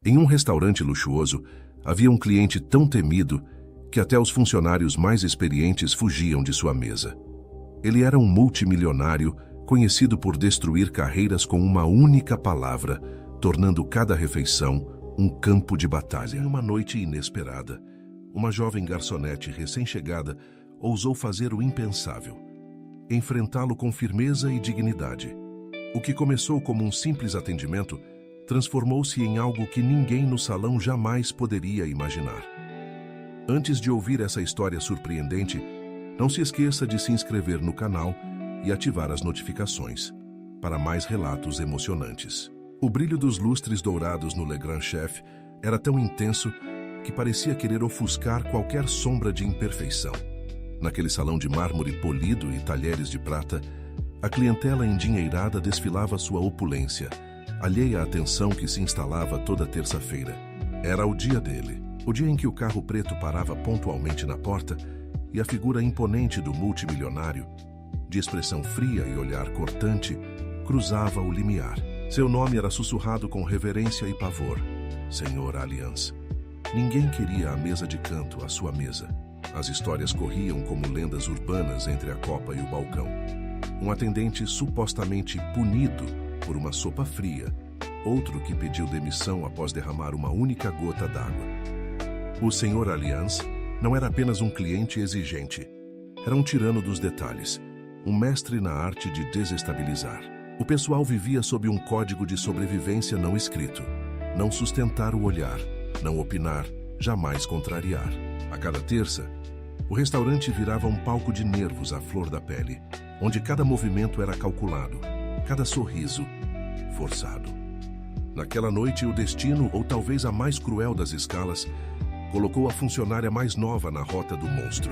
Em um restaurante luxuoso, havia um cliente tão temido que até os funcionários mais experientes fugiam de sua mesa. Ele era um multimilionário conhecido por destruir carreiras com uma única palavra, tornando cada refeição um campo de batalha. Em uma noite inesperada, uma jovem garçonete recém-chegada ousou fazer o impensável, enfrentá-lo com firmeza e dignidade. O que começou como um simples atendimento transformou-se em algo que ninguém no salão jamais poderia imaginar. Antes de ouvir essa história surpreendente, não se esqueça de se inscrever no canal e ativar as notificações para mais relatos emocionantes. O brilho dos lustres dourados no Le Grand Chef era tão intenso que parecia querer ofuscar qualquer sombra de imperfeição. Naquele salão de mármore polido e talheres de prata, a clientela endinheirada desfilava sua opulência, alheia à atenção que se instalava toda terça-feira. Era o dia dele, o dia em que o carro preto parava pontualmente na porta e a figura imponente do multimilionário, de expressão fria e olhar cortante, cruzava o limiar. Seu nome era sussurrado com reverência e pavor: Senhor Alliance. Ninguém queria a mesa de canto à sua mesa. As histórias corriam como lendas urbanas entre a copa e o balcão. Um atendente supostamente punido por uma sopa fria, outro que pediu demissão após derramar uma única gota d'água. O Senhor Alliance não era apenas um cliente exigente. Era um tirano dos detalhes, um mestre na arte de desestabilizar. O pessoal vivia sob um código de sobrevivência não escrito: não sustentar o olhar, não opinar, jamais contrariar. A cada terça, o restaurante virava um palco de nervos à flor da pele, onde cada movimento era calculado, cada sorriso forçado. Naquela noite, o destino, ou talvez a mais cruel das escalas, colocou a funcionária mais nova na rota do monstro.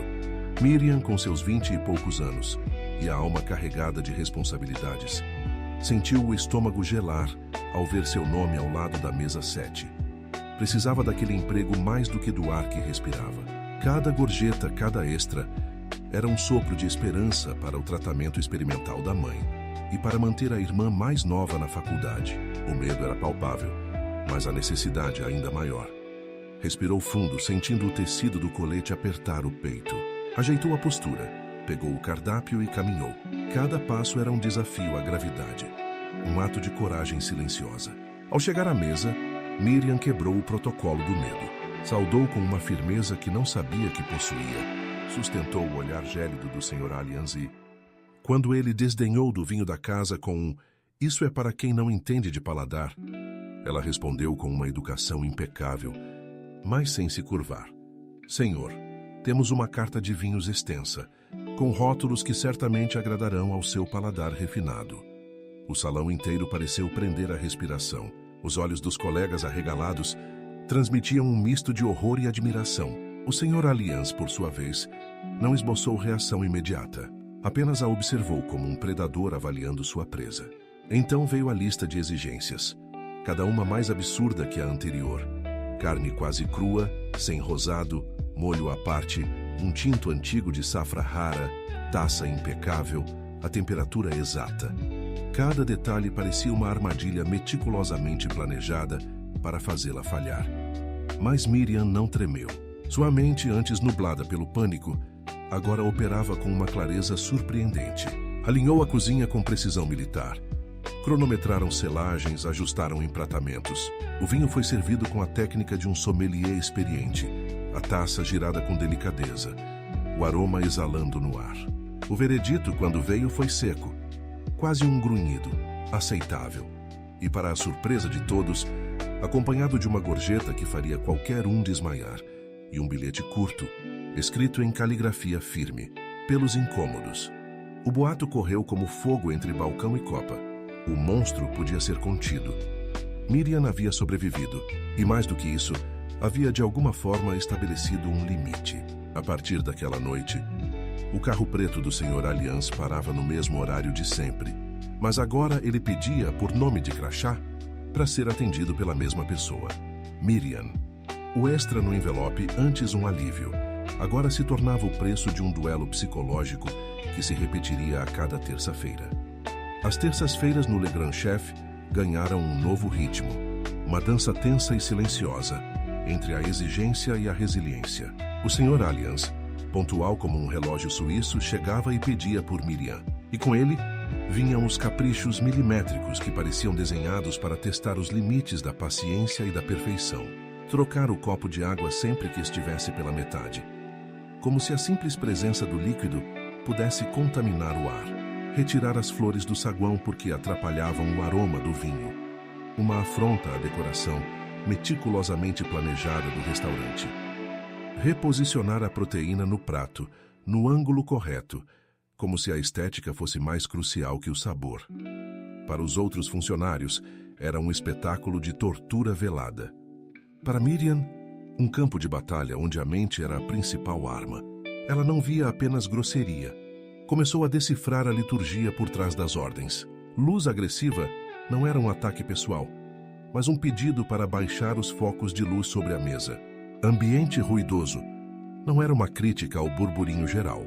Miriam, com seus 20 e poucos anos, e a alma carregada de responsabilidades, sentiu o estômago gelar ao ver seu nome ao lado da mesa 7. Precisava daquele emprego mais do que do ar que respirava. Cada gorjeta, cada extra, era um sopro de esperança para o tratamento experimental da mãe e para manter a irmã mais nova na faculdade. O medo era palpável, mas a necessidade ainda maior. Respirou fundo, sentindo o tecido do colete apertar o peito. Ajeitou a postura, pegou o cardápio e caminhou. Cada passo era um desafio à gravidade, um ato de coragem silenciosa. Ao chegar à mesa, Miriam quebrou o protocolo do medo. Saudou com uma firmeza que não sabia que possuía. Sustentou o olhar gélido do Sr. Alliance e, quando ele desdenhou do vinho da casa com um "isso é para quem não entende de paladar", ela respondeu com uma educação impecável, mas sem se curvar: Senhor, temos uma carta de vinhos extensa, com rótulos que certamente agradarão ao seu paladar refinado. O salão inteiro pareceu prender a respiração. Os olhos dos colegas arregalados transmitiam um misto de horror e admiração. O Sr. Alliance, por sua vez, não esboçou reação imediata. Apenas a observou como um predador avaliando sua presa. Então veio a lista de exigências, cada uma mais absurda que a anterior. Carne quase crua, sem rosado, molho à parte, um tinto antigo de safra rara, taça impecável, a temperatura exata. Cada detalhe parecia uma armadilha meticulosamente planejada para fazê-la falhar. Mas Miriam não tremeu. Sua mente, antes nublada pelo pânico, agora operava com uma clareza surpreendente. Alinhou a cozinha com precisão militar. Cronometraram selagens, ajustaram empratamentos. O vinho foi servido com a técnica de um sommelier experiente, a taça girada com delicadeza, o aroma exalando no ar. O veredito, quando veio, foi seco, quase um grunhido, aceitável. E, para a surpresa de todos, acompanhado de uma gorjeta que faria qualquer um desmaiar, e um bilhete curto, escrito em caligrafia firme: pelos incômodos. O boato correu como fogo entre balcão e copa. O monstro podia ser contido. Miriam havia sobrevivido, e mais do que isso, havia de alguma forma estabelecido um limite. A partir daquela noite, o carro preto do Sr. Alliance parava no mesmo horário de sempre, mas agora ele pedia, por nome de crachá, para ser atendido pela mesma pessoa: Miriam. O extra no envelope, antes um alívio, agora se tornava o preço de um duelo psicológico que se repetiria a cada terça-feira. As terças-feiras no Le Grand Chef ganharam um novo ritmo. uma dança tensa e silenciosa, entre a exigência e a resiliência. O Sr. Alliance, pontual como um relógio suíço, chegava e pedia por Miriam. E com ele, vinham os caprichos milimétricos que pareciam desenhados para testar os limites da paciência e da perfeição. Trocar o copo de água sempre que estivesse pela metade. Como se a simples presença do líquido pudesse contaminar o ar. Retirar as flores do saguão porque atrapalhavam o aroma do vinho. Uma afronta à decoração meticulosamente planejada do restaurante. Reposicionar a proteína no prato, no ângulo correto, como se a estética fosse mais crucial que o sabor. Para os outros funcionários, era um espetáculo de tortura velada. Para Miriam, um campo de batalha onde a mente era a principal arma. Ela não via apenas grosseria. Começou a decifrar a liturgia por trás das ordens. Luz agressiva não era um ataque pessoal, mas um pedido para baixar os focos de luz sobre a mesa. Ambiente ruidoso não era uma crítica ao burburinho geral,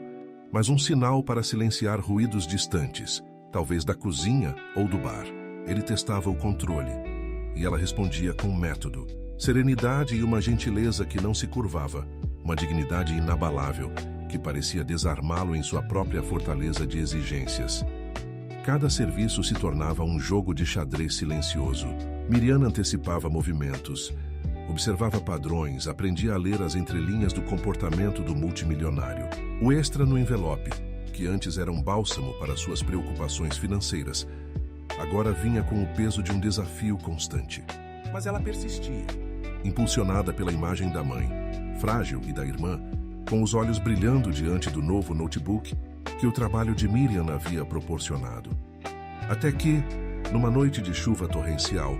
mas um sinal para silenciar ruídos distantes, talvez da cozinha ou do bar. Ele testava o controle, e ela respondia com método, serenidade e uma gentileza que não se curvava, uma dignidade inabalável que parecia desarmá-lo em sua própria fortaleza de exigências. Cada serviço se tornava um jogo de xadrez silencioso. Miriam antecipava movimentos, observava padrões, aprendia a ler as entrelinhas do comportamento do multimilionário. O extra no envelope, que antes era um bálsamo para suas preocupações financeiras, agora vinha com o peso de um desafio constante. Mas ela persistia. Impulsionada pela imagem da mãe, frágil, e da irmã, com os olhos brilhando diante do novo notebook que o trabalho de Miriam havia proporcionado. Até que, numa noite de chuva torrencial,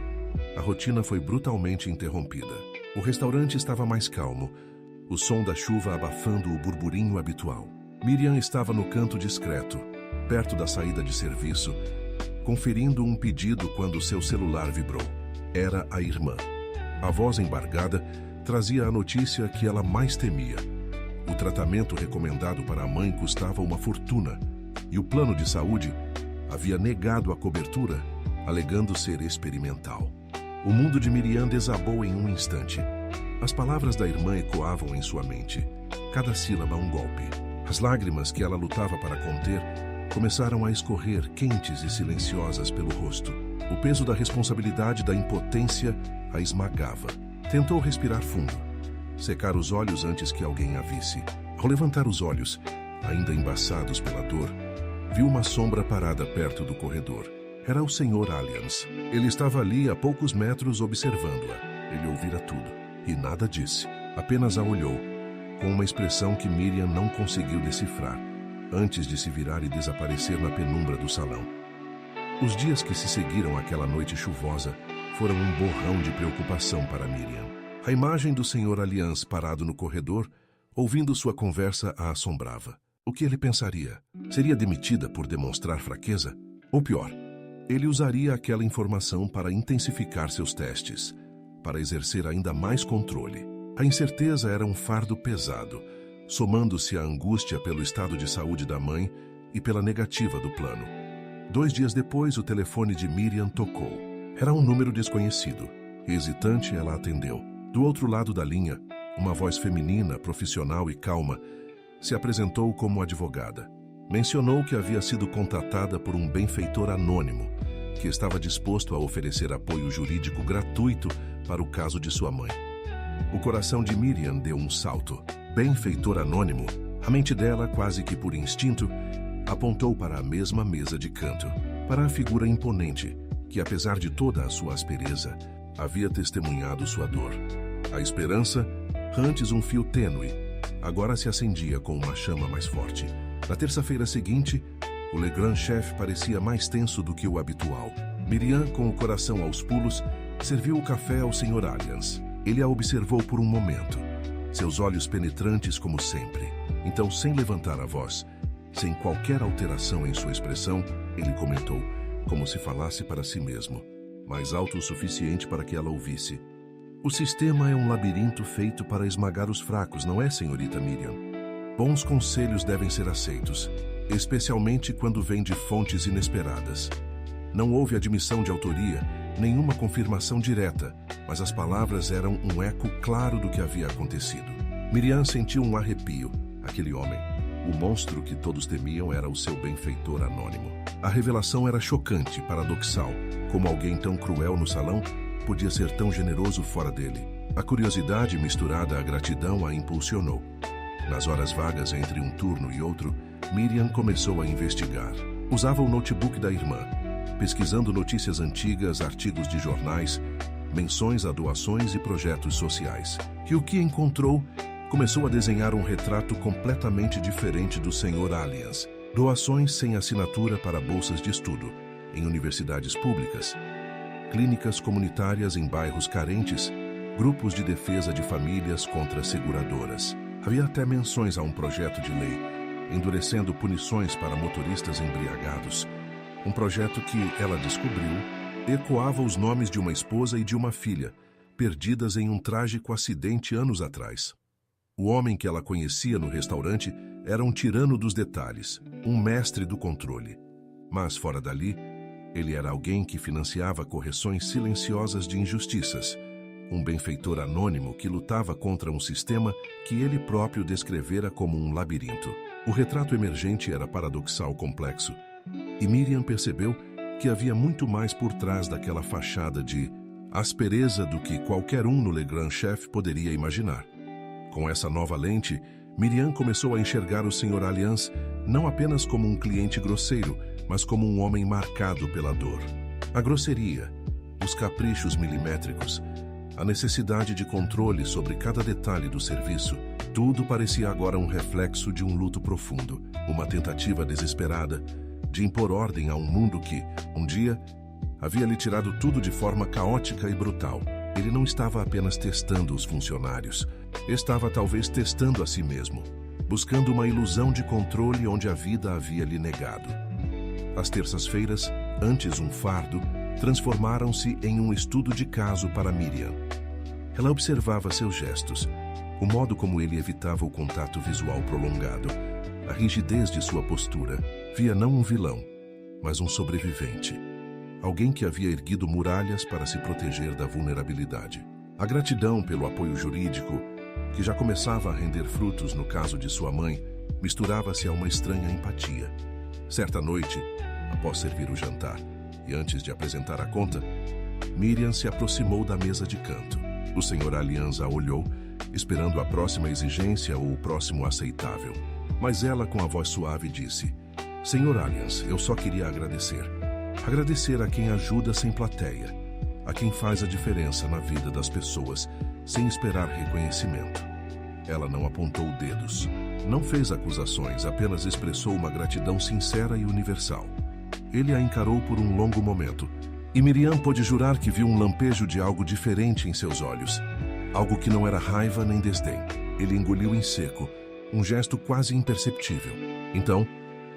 a rotina foi brutalmente interrompida. O restaurante estava mais calmo, o som da chuva abafando o burburinho habitual. Miriam estava no canto discreto, perto da saída de serviço, conferindo um pedido quando seu celular vibrou. Era a irmã. A voz embargada trazia a notícia que ela mais temia. O tratamento recomendado para a mãe custava uma fortuna, e o plano de saúde havia negado a cobertura, alegando ser experimental. O mundo de Miriam desabou em um instante. As palavras da irmã ecoavam em sua mente, cada sílaba um golpe. As lágrimas que ela lutava para conter começaram a escorrer quentes e silenciosas pelo rosto. O peso da responsabilidade da impotência a esmagava. Tentou respirar fundo, secar os olhos antes que alguém a visse. Ao levantar os olhos, ainda embaçados pela dor, viu uma sombra parada perto do corredor. Era o Sr. Alliance. Ele estava ali a poucos metros observando-a. Ele ouvira tudo e nada disse. Apenas a olhou, com uma expressão que Miriam não conseguiu decifrar, antes de se virar e desaparecer na penumbra do salão. Os dias que se seguiram àquela noite chuvosa foram um borrão de preocupação para Miriam. A imagem do Sr. Alliance parado no corredor, ouvindo sua conversa, a assombrava. O que ele pensaria? Seria demitida por demonstrar fraqueza? Ou pior, ele usaria aquela informação para intensificar seus testes, para exercer ainda mais controle. A incerteza era um fardo pesado, somando-se à angústia pelo estado de saúde da mãe e pela negativa do plano. 2 dias depois, o telefone de Miriam tocou. Era um número desconhecido. Hesitante, ela atendeu. Do outro lado da linha, uma voz feminina, profissional e calma, se apresentou como advogada. Mencionou que havia sido contatada por um benfeitor anônimo, que estava disposto a oferecer apoio jurídico gratuito para o caso de sua mãe. O coração de Miriam deu um salto. Benfeitor anônimo? A mente dela, quase que por instinto, apontou para a mesma mesa de canto, para a figura imponente, que apesar de toda a sua aspereza, havia testemunhado sua dor. A esperança, antes um fio tênue, agora se acendia com uma chama mais forte. Na terça-feira seguinte, o Legrand Chef parecia mais tenso do que o habitual. Miriam, com o coração aos pulos, serviu o café ao Sr. Alliance. Ele a observou por um momento, seus olhos penetrantes como sempre. Então, sem levantar a voz, sem qualquer alteração em sua expressão, ele comentou, como se falasse para si mesmo, mais alto o suficiente para que ela ouvisse. O sistema é um labirinto feito para esmagar os fracos, não é, senhorita Miriam? Bons conselhos devem ser aceitos, especialmente quando vêm de fontes inesperadas. Não houve admissão de autoria Nenhuma confirmação direta, mas as palavras eram um eco claro do que havia acontecido. Miriam sentiu um arrepio. Aquele homem, o monstro que todos temiam, era o seu benfeitor anônimo. A revelação era chocante, paradoxal. Como alguém tão cruel no salão podia ser tão generoso fora dele? A curiosidade misturada à gratidão a impulsionou. Nas horas vagas entre um turno e outro, Miriam começou a investigar. Usava o notebook da irmã, pesquisando notícias antigas, artigos de jornais, menções a doações e projetos sociais. E o que encontrou? Começou a desenhar um retrato completamente diferente do Sr. Alliance. Doações sem assinatura para bolsas de estudo, em universidades públicas, clínicas comunitárias em bairros carentes, grupos de defesa de famílias contra seguradoras. Havia até menções a um projeto de lei, endurecendo punições para motoristas embriagados. Um projeto que, ela descobriu, ecoava os nomes de uma esposa e de uma filha, perdidas em um trágico acidente anos atrás. O homem que ela conhecia no restaurante era um tirano dos detalhes, um mestre do controle. Mas, fora dali, ele era alguém que financiava correções silenciosas de injustiças, um benfeitor anônimo que lutava contra um sistema que ele próprio descrevera como um labirinto. O retrato emergente era paradoxal complexo, e Miriam percebeu que havia muito mais por trás daquela fachada de aspereza do que qualquer um no Le Grand Chef poderia imaginar. Com essa nova lente, Miriam começou a enxergar o Sr. Alliance não apenas como um cliente grosseiro, mas como um homem marcado pela dor. A grosseria, os caprichos milimétricos, a necessidade de controle sobre cada detalhe do serviço, tudo parecia agora um reflexo de um luto profundo, uma tentativa desesperada de impor ordem a um mundo que, um dia, havia lhe tirado tudo de forma caótica e brutal. Ele não estava apenas testando os funcionários, estava talvez testando a si mesmo, buscando uma ilusão de controle onde a vida havia lhe negado. As terças-feiras, antes um fardo, transformaram-se em um estudo de caso para Miriam. Ela observava seus gestos, o modo como ele evitava o contato visual prolongado, a rigidez de sua postura. Via não um vilão, mas um sobrevivente. Alguém que havia erguido muralhas para se proteger da vulnerabilidade. A gratidão pelo apoio jurídico, que já começava a render frutos no caso de sua mãe, misturava-se a uma estranha empatia. Certa noite, após servir o jantar e antes de apresentar a conta, Miriam se aproximou da mesa de canto. O Sr. Alliance a olhou, esperando a próxima exigência ou o próximo aceitável. Mas ela, com a voz suave, disse: Sr. Alliance, eu só queria agradecer. Agradecer a quem ajuda sem plateia, a quem faz a diferença na vida das pessoas, sem esperar reconhecimento. Ela não apontou dedos, não fez acusações, apenas expressou uma gratidão sincera e universal. Ele a encarou por um longo momento, e Miriam pôde jurar que viu um lampejo de algo diferente em seus olhos, algo que não era raiva nem desdém. Ele engoliu em seco, um gesto quase imperceptível. Então,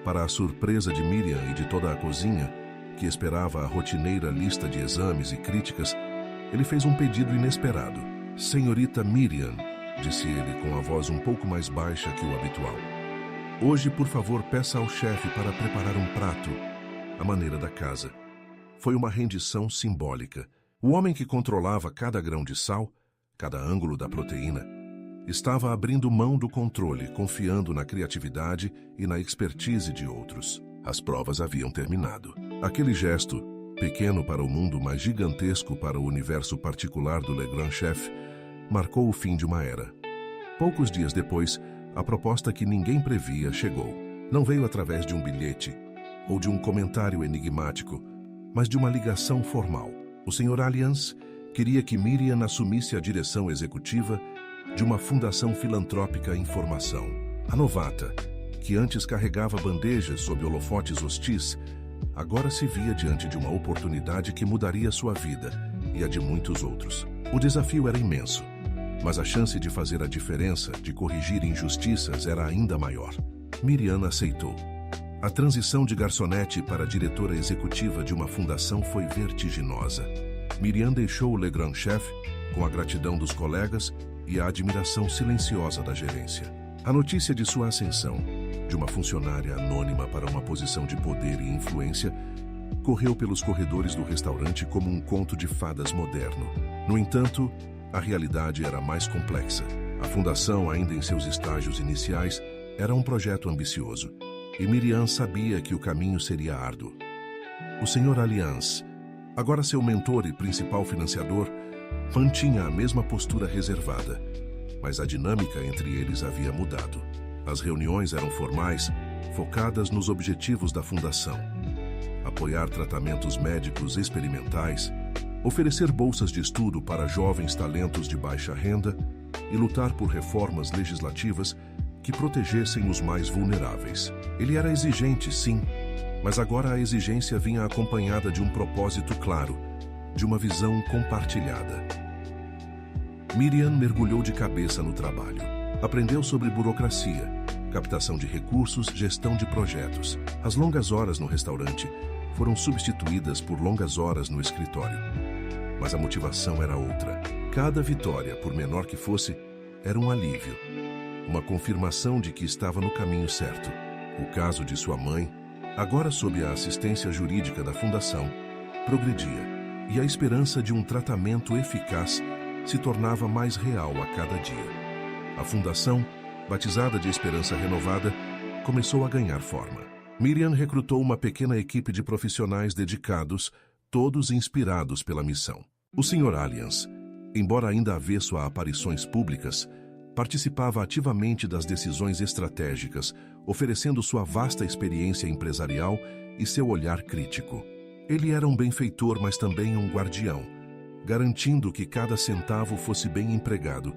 para a surpresa de Miriam e de toda a cozinha, que esperava a rotineira lista de exames e críticas, ele fez um pedido inesperado. Senhorita Miriam, disse ele com a voz um pouco mais baixa que o habitual. Hoje, por favor, peça ao chefe para preparar um prato, à maneira da casa. Foi uma rendição simbólica. O homem que controlava cada grão de sal, cada ângulo da proteína, estava abrindo mão do controle, confiando na criatividade e na expertise de outros. As provas haviam terminado. Aquele gesto, pequeno para o mundo, mas gigantesco para o universo particular do Le Grand Chef, marcou o fim de uma era. Poucos dias depois, a proposta que ninguém previa chegou. Não veio através de um bilhete ou de um comentário enigmático, mas de uma ligação formal. O Sr. Alliance queria que Miriam assumisse a direção executiva de uma fundação filantrópica em formação. A novata, que antes carregava bandejas sob holofotes hostis, agora se via diante de uma oportunidade que mudaria sua vida e a de muitos outros. O desafio era imenso, mas a chance de fazer a diferença, de corrigir injustiças, era ainda maior. Miriam aceitou. A transição de garçonete para diretora executiva de uma fundação foi vertiginosa. Miriam deixou o Le Grand Chef com a gratidão dos colegas e a admiração silenciosa da gerência. A notícia de sua ascensão, de uma funcionária anônima para uma posição de poder e influência, correu pelos corredores do restaurante como um conto de fadas moderno. No entanto, a realidade era mais complexa. A fundação, ainda em seus estágios iniciais, era um projeto ambicioso, e Miriam sabia que o caminho seria árduo. O Sr. Allianz, agora seu mentor e principal financiador, mantinha a mesma postura reservada, mas a dinâmica entre eles havia mudado. As reuniões eram formais, focadas nos objetivos da fundação: apoiar tratamentos médicos experimentais, oferecer bolsas de estudo para jovens talentos de baixa renda e lutar por reformas legislativas que protegessem os mais vulneráveis. Ele era exigente, sim, mas agora a exigência vinha acompanhada de um propósito claro, de uma visão compartilhada. Miriam mergulhou de cabeça no trabalho. Aprendeu sobre burocracia, captação de recursos, gestão de projetos. As longas horas no restaurante foram substituídas por longas horas no escritório. Mas a motivação era outra. Cada vitória, por menor que fosse, era um alívio, uma confirmação de que estava no caminho certo. O caso de sua mãe, agora sob a assistência jurídica da fundação, progredia, e a esperança de um tratamento eficaz se tornava mais real a cada dia. A fundação, batizada de Esperança Renovada, começou a ganhar forma. Miriam recrutou uma pequena equipe de profissionais dedicados, todos inspirados pela missão. O Sr. Allianz, embora ainda avesso a aparições públicas, participava ativamente das decisões estratégicas, oferecendo sua vasta experiência empresarial e seu olhar crítico. Ele era um benfeitor, mas também um guardião, garantindo que cada centavo fosse bem empregado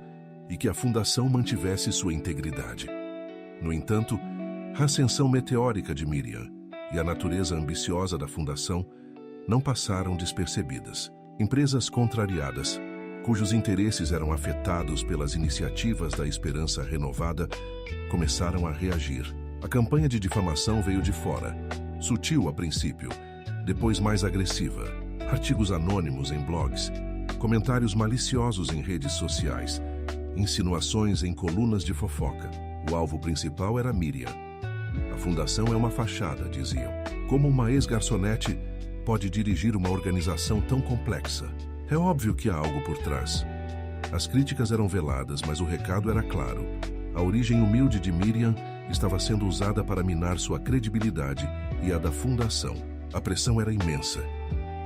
e que a fundação mantivesse sua integridade. No entanto, a ascensão meteórica de Miriam e a natureza ambiciosa da fundação não passaram despercebidas. Empresas contrariadas, cujos interesses eram afetados pelas iniciativas da Esperança Renovada, começaram a reagir. A campanha de difamação veio de fora, sutil a princípio, depois mais agressiva. Artigos anônimos em blogs, comentários maliciosos em redes sociais, insinuações em colunas de fofoca. O alvo principal era Miriam. A fundação é uma fachada, diziam. Como uma ex-garçonete pode dirigir uma organização tão complexa? É óbvio que há algo por trás. As críticas eram veladas, mas o recado era claro. A origem humilde de Miriam estava sendo usada para minar sua credibilidade e a da fundação. A pressão era imensa,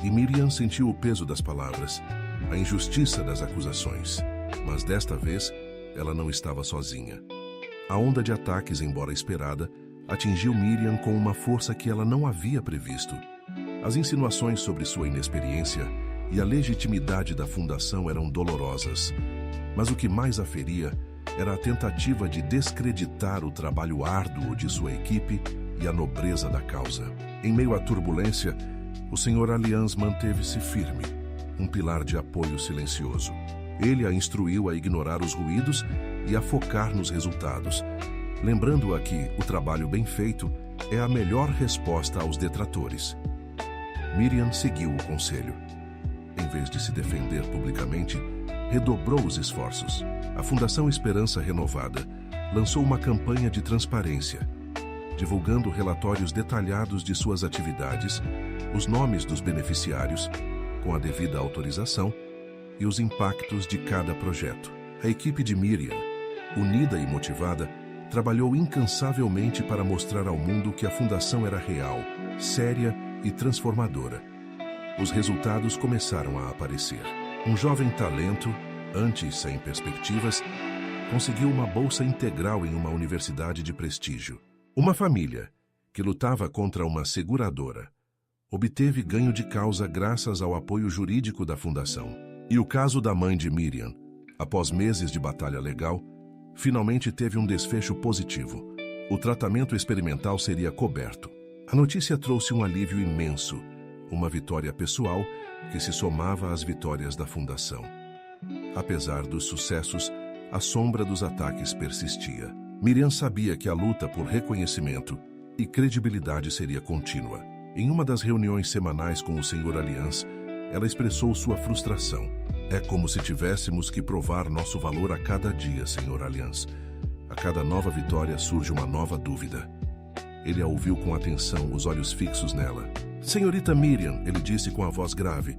e Miriam sentiu o peso das palavras, a injustiça das acusações. Mas desta vez, ela não estava sozinha. A onda de ataques, embora esperada, atingiu Miriam com uma força que ela não havia previsto. As insinuações sobre sua inexperiência e a legitimidade da fundação eram dolorosas, mas o que mais a feria era a tentativa de descreditar o trabalho árduo de sua equipe e a nobreza da causa. Em meio à turbulência, o Sr. Allianz manteve-se firme, um pilar de apoio silencioso. Ele a instruiu a ignorar os ruídos e a focar nos resultados, lembrando-a que o trabalho bem feito é a melhor resposta aos detratores. Miriam seguiu o conselho. Em vez de se defender publicamente, redobrou os esforços. A Fundação Esperança Renovada lançou uma campanha de transparência, divulgando relatórios detalhados de suas atividades, os nomes dos beneficiários, com a devida autorização, e os impactos de cada projeto. A equipe de Miriam, unida e motivada, trabalhou incansavelmente para mostrar ao mundo que a fundação era real, séria e transformadora. Os resultados começaram a aparecer. Um jovem talento, antes sem perspectivas, conseguiu uma bolsa integral em uma universidade de prestígio. Uma família, que lutava contra uma seguradora, obteve ganho de causa graças ao apoio jurídico da fundação. E o caso da mãe de Miriam, após meses de batalha legal, finalmente teve um desfecho positivo. O tratamento experimental seria coberto. A notícia trouxe um alívio imenso, uma vitória pessoal que se somava às vitórias da fundação. Apesar dos sucessos, a sombra dos ataques persistia. Miriam sabia que a luta por reconhecimento e credibilidade seria contínua. Em uma das reuniões semanais com o Sr. Allianz, ela expressou sua frustração. É como se tivéssemos que provar nosso valor a cada dia, Sr. Allianz. A cada nova vitória surge uma nova dúvida. Ele a ouviu com atenção, os olhos fixos nela. Senhorita Miriam, ele disse com a voz grave,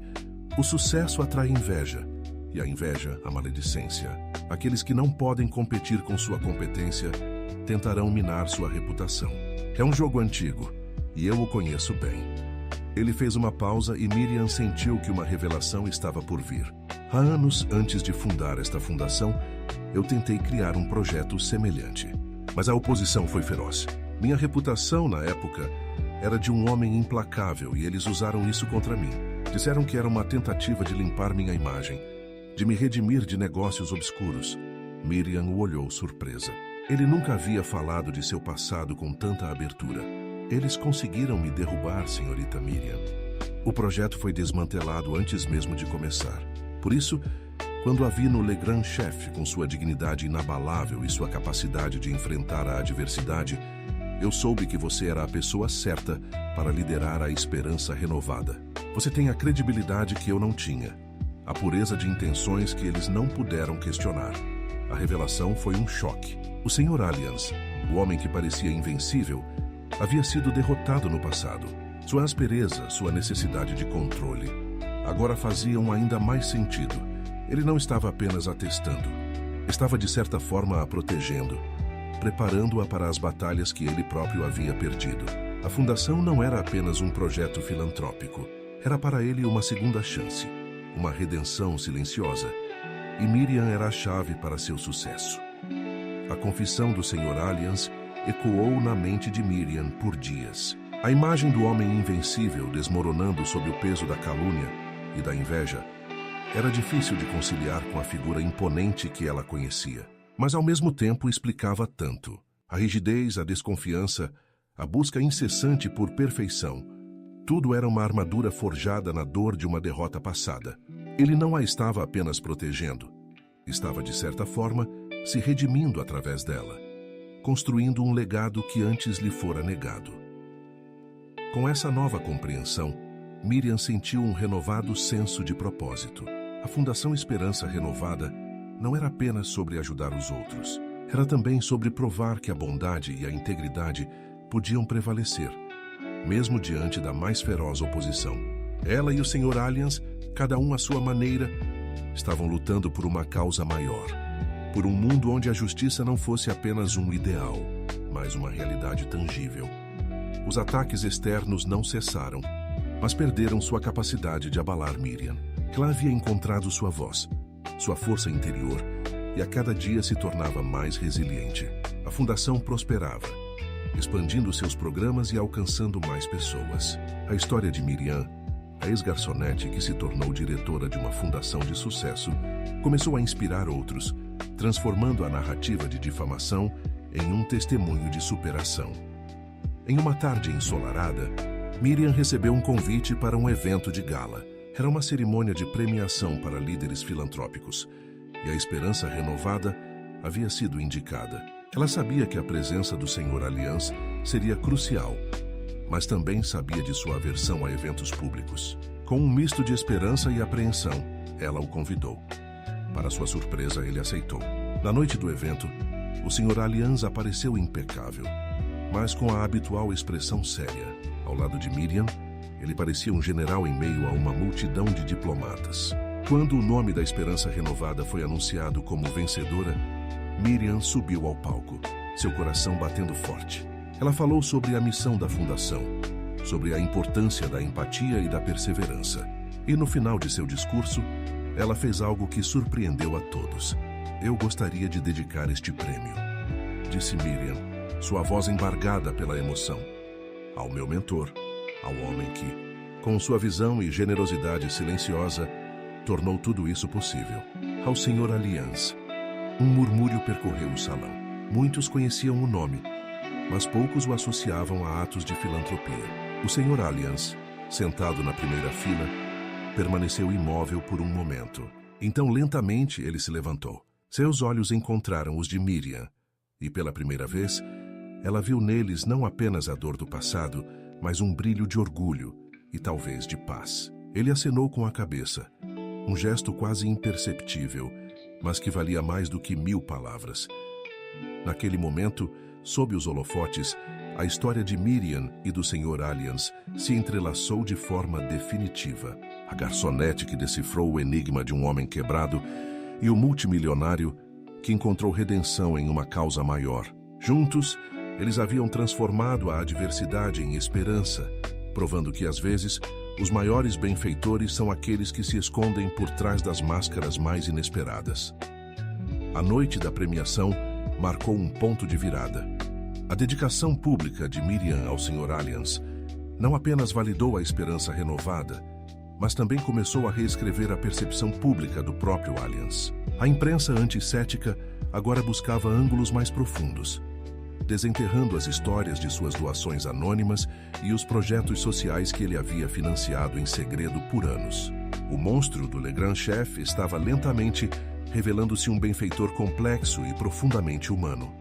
o sucesso atrai inveja, e a inveja, a maledicência. Aqueles que não podem competir com sua competência tentarão minar sua reputação. É um jogo antigo, e eu o conheço bem. Ele fez uma pausa e Miriam sentiu que uma revelação estava por vir. Há anos antes de fundar esta fundação, eu tentei criar um projeto semelhante. Mas a oposição foi feroz. Minha reputação, na época, era de um homem implacável e eles usaram isso contra mim. Disseram que era uma tentativa de limpar minha imagem, de me redimir de negócios obscuros. Miriam o olhou surpresa. Ele nunca havia falado de seu passado com tanta abertura. Eles conseguiram me derrubar, senhorita Miriam. O projeto foi desmantelado antes mesmo de começar. Por isso, quando a vi no Le Grand Chef com sua dignidade inabalável e sua capacidade de enfrentar a adversidade, eu soube que você era a pessoa certa para liderar a esperança renovada. Você tem a credibilidade que eu não tinha, a pureza de intenções que eles não puderam questionar. A revelação foi um choque. O Sr. Alliance, o homem que parecia invencível, havia sido derrotado no passado. Sua aspereza, sua necessidade de controle, agora faziam ainda mais sentido. Ele não estava apenas atestando, estava de certa forma a protegendo, preparando-a para as batalhas que ele próprio havia perdido. A fundação não era apenas um projeto filantrópico, era para ele uma segunda chance, uma redenção silenciosa, e Miriam era a chave para seu sucesso. A confissão do Sr. Alliance ecoou na mente de Miriam por dias. A imagem do homem invencível desmoronando sob o peso da calúnia e da inveja era difícil de conciliar com a figura imponente que ela conhecia, mas ao mesmo tempo explicava tanto. A rigidez, a desconfiança, a busca incessante por perfeição, tudo era uma armadura forjada na dor de uma derrota passada. Ele não a estava apenas protegendo, estava de certa forma se redimindo através dela, construindo um legado que antes lhe fora negado. Com essa nova compreensão, Miriam sentiu um renovado senso de propósito. A Fundação Esperança Renovada não era apenas sobre ajudar os outros, era também sobre provar que a bondade e a integridade podiam prevalecer, mesmo diante da mais feroz oposição. Ela e o Sr. Alliance, cada um à sua maneira, estavam lutando por uma causa maior, por um mundo onde a justiça não fosse apenas um ideal, mas uma realidade tangível. Os ataques externos não cessaram, mas perderam sua capacidade de abalar Miriam. Ela havia encontrado sua voz, sua força interior, e a cada dia se tornava mais resiliente. A fundação prosperava, expandindo seus programas e alcançando mais pessoas. A história de Miriam, a ex-garçonete que se tornou diretora de uma fundação de sucesso, começou a inspirar outros, transformando a narrativa de difamação em um testemunho de superação. Em uma tarde ensolarada, Miriam recebeu um convite para um evento de gala. Era uma cerimônia de premiação para líderes filantrópicos, e a esperança renovada havia sido indicada. Ela sabia que a presença do Sr. Alliance seria crucial, mas também sabia de sua aversão a eventos públicos. Com um misto de esperança e apreensão, ela o convidou. Para sua surpresa, ele aceitou. Na noite do evento, o Sr. Alliance apareceu impecável, mas com a habitual expressão séria. Ao lado de Miriam, ele parecia um general em meio a uma multidão de diplomatas. Quando o nome da Esperança Renovada foi anunciado como vencedora, Miriam subiu ao palco, seu coração batendo forte. Ela falou sobre a missão da fundação, sobre a importância da empatia e da perseverança. E no final de seu discurso, ela fez algo que surpreendeu a todos. Eu gostaria de dedicar este prêmio, disse Miriam, sua voz embargada pela emoção, ao meu mentor, ao homem que, com sua visão e generosidade silenciosa, tornou tudo isso possível. Ao Sr. Alliance. Um murmúrio percorreu o salão. Muitos conheciam o nome, mas poucos o associavam a atos de filantropia. O Sr. Alliance, sentado na primeira fila, permaneceu imóvel por um momento. Então, lentamente, ele se levantou. Seus olhos encontraram os de Miriam, e pela primeira vez, ela viu neles não apenas a dor do passado, mas um brilho de orgulho e talvez de paz. Ele acenou com a cabeça, um gesto quase imperceptível, mas que valia mais do que 1000 palavras. Naquele momento, sob os holofotes, a história de Miriam e do Sr. Alliance se entrelaçou de forma definitiva. A garçonete que decifrou o enigma de um homem quebrado e o multimilionário que encontrou redenção em uma causa maior. Juntos, eles haviam transformado a adversidade em esperança, provando que, às vezes, os maiores benfeitores são aqueles que se escondem por trás das máscaras mais inesperadas. A noite da premiação marcou um ponto de virada. A dedicação pública de Miriam ao Sr. Alliance não apenas validou a esperança renovada, mas também começou a reescrever a percepção pública do próprio Alliance. A imprensa anticética agora buscava ângulos mais profundos, desenterrando as histórias de suas doações anônimas e os projetos sociais que ele havia financiado em segredo por anos. O monstro do Le Grand Chef estava lentamente revelando-se um benfeitor complexo e profundamente humano.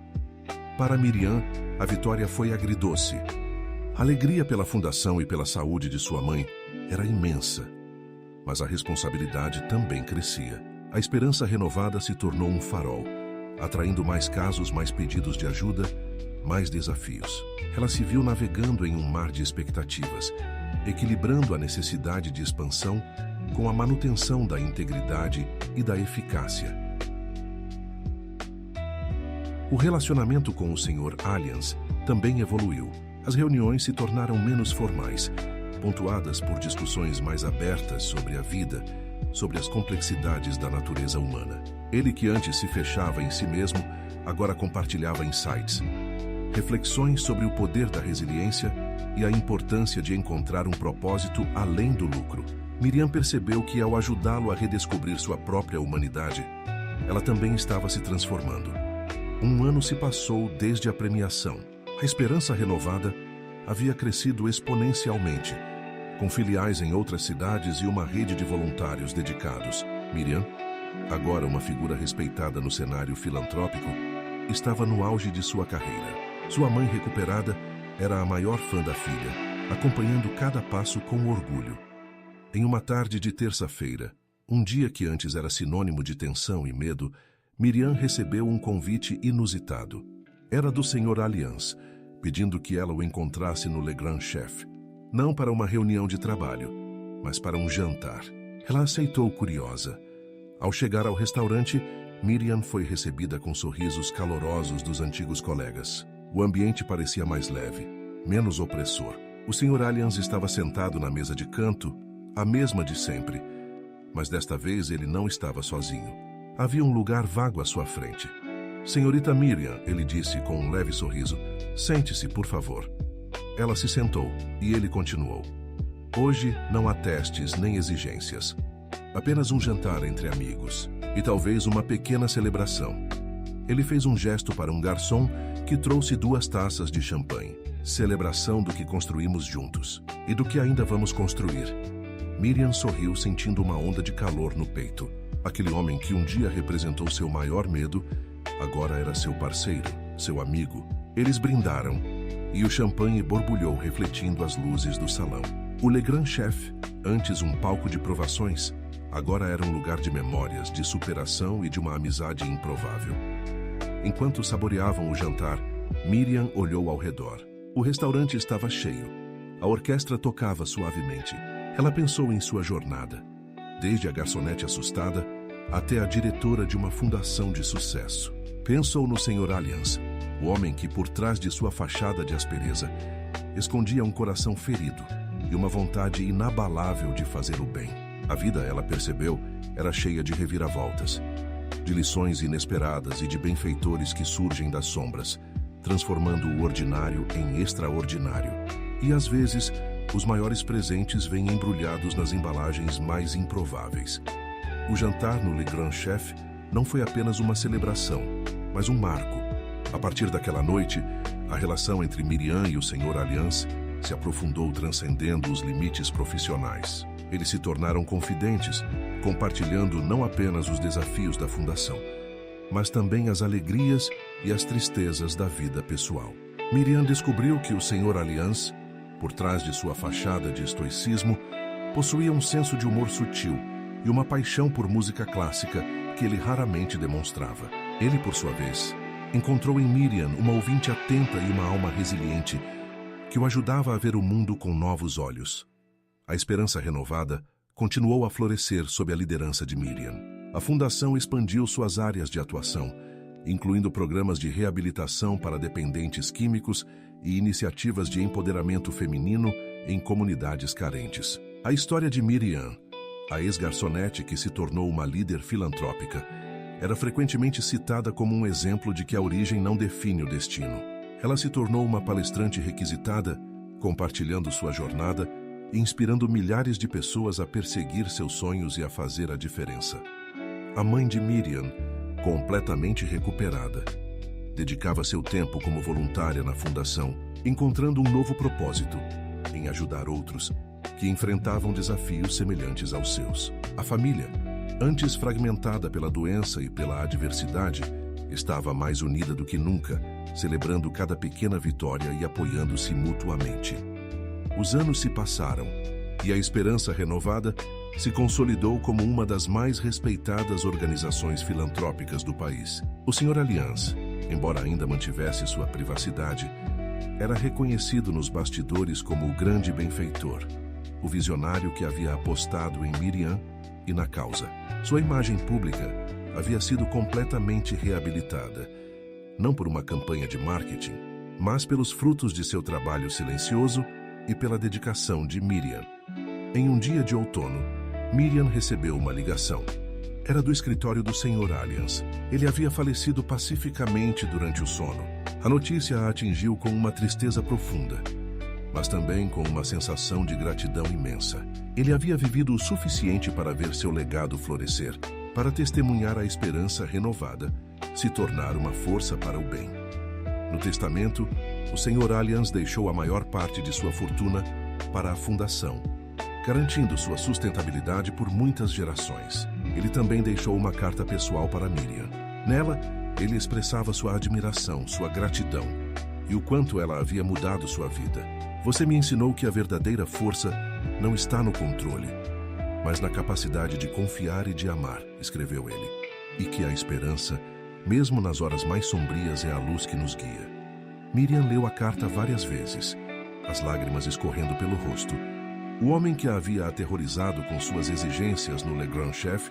Para Miriam, a vitória foi agridoce. A alegria pela fundação e pela saúde de sua mãe era imensa, mas a responsabilidade também crescia. A esperança renovada se tornou um farol, atraindo mais casos, mais pedidos de ajuda, mais desafios. Ela se viu navegando em um mar de expectativas, equilibrando a necessidade de expansão com a manutenção da integridade e da eficácia. O relacionamento com o Sr. Alliance também evoluiu. As reuniões se tornaram menos formais, pontuadas por discussões mais abertas sobre a vida, sobre as complexidades da natureza humana. Ele, que antes se fechava em si mesmo, agora compartilhava insights, reflexões sobre o poder da resiliência e a importância de encontrar um propósito além do lucro. Miriam percebeu que, ao ajudá-lo a redescobrir sua própria humanidade, ela também estava se transformando. Um ano se passou desde a premiação. A esperança renovada havia crescido exponencialmente, com filiais em outras cidades e uma rede de voluntários dedicados. Miriam, agora uma figura respeitada no cenário filantrópico, estava no auge de sua carreira. Sua mãe recuperada era a maior fã da filha, acompanhando cada passo com orgulho. Em uma tarde de terça-feira, um dia que antes era sinônimo de tensão e medo, Miriam recebeu um convite inusitado. Era do Sr. Alliance, pedindo que ela o encontrasse no Le Grand Chef. Não para uma reunião de trabalho, mas para um jantar. Ela aceitou curiosa. Ao chegar ao restaurante, Miriam foi recebida com sorrisos calorosos dos antigos colegas. O ambiente parecia mais leve, menos opressor. O Sr. Alliance estava sentado na mesa de canto, a mesma de sempre, mas desta vez ele não estava sozinho. Havia um lugar vago à sua frente. Senhorita Miriam, ele disse com um leve sorriso, sente-se, por favor. Ela se sentou e ele continuou. Hoje não há testes nem exigências. Apenas um jantar entre amigos e talvez uma pequena celebração. Ele fez um gesto para um garçom que trouxe 2 taças de champanhe. Celebração do que construímos juntos e do que ainda vamos construir. Miriam sorriu, sentindo uma onda de calor no peito. Aquele homem que um dia representou seu maior medo, agora era seu parceiro, seu amigo. Eles brindaram e o champanhe borbulhou, refletindo as luzes do salão. O Le Grand Chef, antes um palco de provações, agora era um lugar de memórias, de superação e de uma amizade improvável. Enquanto saboreavam o jantar, Miriam olhou ao redor. O restaurante estava cheio. A orquestra tocava suavemente. Ela pensou em sua jornada, desde a garçonete assustada até a diretora de uma fundação de sucesso. Pensou no Sr. Alliance, o homem que, por trás de sua fachada de aspereza, escondia um coração ferido e uma vontade inabalável de fazer o bem. A vida, ela percebeu, era cheia de reviravoltas, de lições inesperadas e de benfeitores que surgem das sombras, transformando o ordinário em extraordinário. E, às vezes, os maiores presentes vêm embrulhados nas embalagens mais improváveis. O jantar no Le Grand Chef não foi apenas uma celebração, mas um marco. A partir daquela noite, a relação entre Miriam e o Sr. Alliance se aprofundou, transcendendo os limites profissionais. Eles se tornaram confidentes, compartilhando não apenas os desafios da fundação, mas também as alegrias e as tristezas da vida pessoal. Miriam descobriu que o Sr. Alliance, por trás de sua fachada de estoicismo, possuía um senso de humor sutil e uma paixão por música clássica que ele raramente demonstrava. Ele, por sua vez, Encontrou em Miriam uma ouvinte atenta e uma alma resiliente que o ajudava a ver o mundo com novos olhos. A esperança renovada continuou a florescer sob a liderança de Miriam. A fundação expandiu suas áreas de atuação, incluindo programas de reabilitação para dependentes químicos e iniciativas de empoderamento feminino em comunidades carentes. A história de Miriam, a ex-garçonete que se tornou uma líder filantrópica, era frequentemente citada como um exemplo de que a origem não define o destino. Ela se tornou uma palestrante requisitada, compartilhando sua jornada e inspirando milhares de pessoas a perseguir seus sonhos e a fazer a diferença. A mãe de Miriam, completamente recuperada, dedicava seu tempo como voluntária na fundação, encontrando um novo propósito em ajudar outros que enfrentavam desafios semelhantes aos seus. A família, antes fragmentada pela doença e pela adversidade, estava mais unida do que nunca, celebrando cada pequena vitória e apoiando-se mutuamente. Os anos se passaram e a esperança renovada se consolidou como uma das mais respeitadas organizações filantrópicas do país. O Sr. Alliance, embora ainda mantivesse sua privacidade, era reconhecido nos bastidores como o grande benfeitor, o visionário que havia apostado em Miriam e na causa. Sua imagem pública havia sido completamente reabilitada, não por uma campanha de marketing, mas pelos frutos de seu trabalho silencioso e pela dedicação de Miriam. Em um dia de outono, Miriam recebeu uma ligação. Era do escritório do Sr. Alliance. Ele havia falecido pacificamente durante o sono. A notícia a atingiu com uma tristeza profunda, mas também com uma sensação de gratidão imensa. Ele havia vivido o suficiente para ver seu legado florescer, para testemunhar a esperança renovada, se tornar uma força para o bem. No testamento, o Sr. Alliance deixou a maior parte de sua fortuna para a fundação, garantindo sua sustentabilidade por muitas gerações. Ele também deixou uma carta pessoal para Miriam. Nela, ele expressava sua admiração, sua gratidão e o quanto ela havia mudado sua vida. Você me ensinou que a verdadeira força não está no controle, mas na capacidade de confiar e de amar, escreveu ele, e que a esperança, mesmo nas horas mais sombrias, é a luz que nos guia. Miriam leu a carta várias vezes, as lágrimas escorrendo pelo rosto. O homem que a havia aterrorizado com suas exigências no Le Grand Chef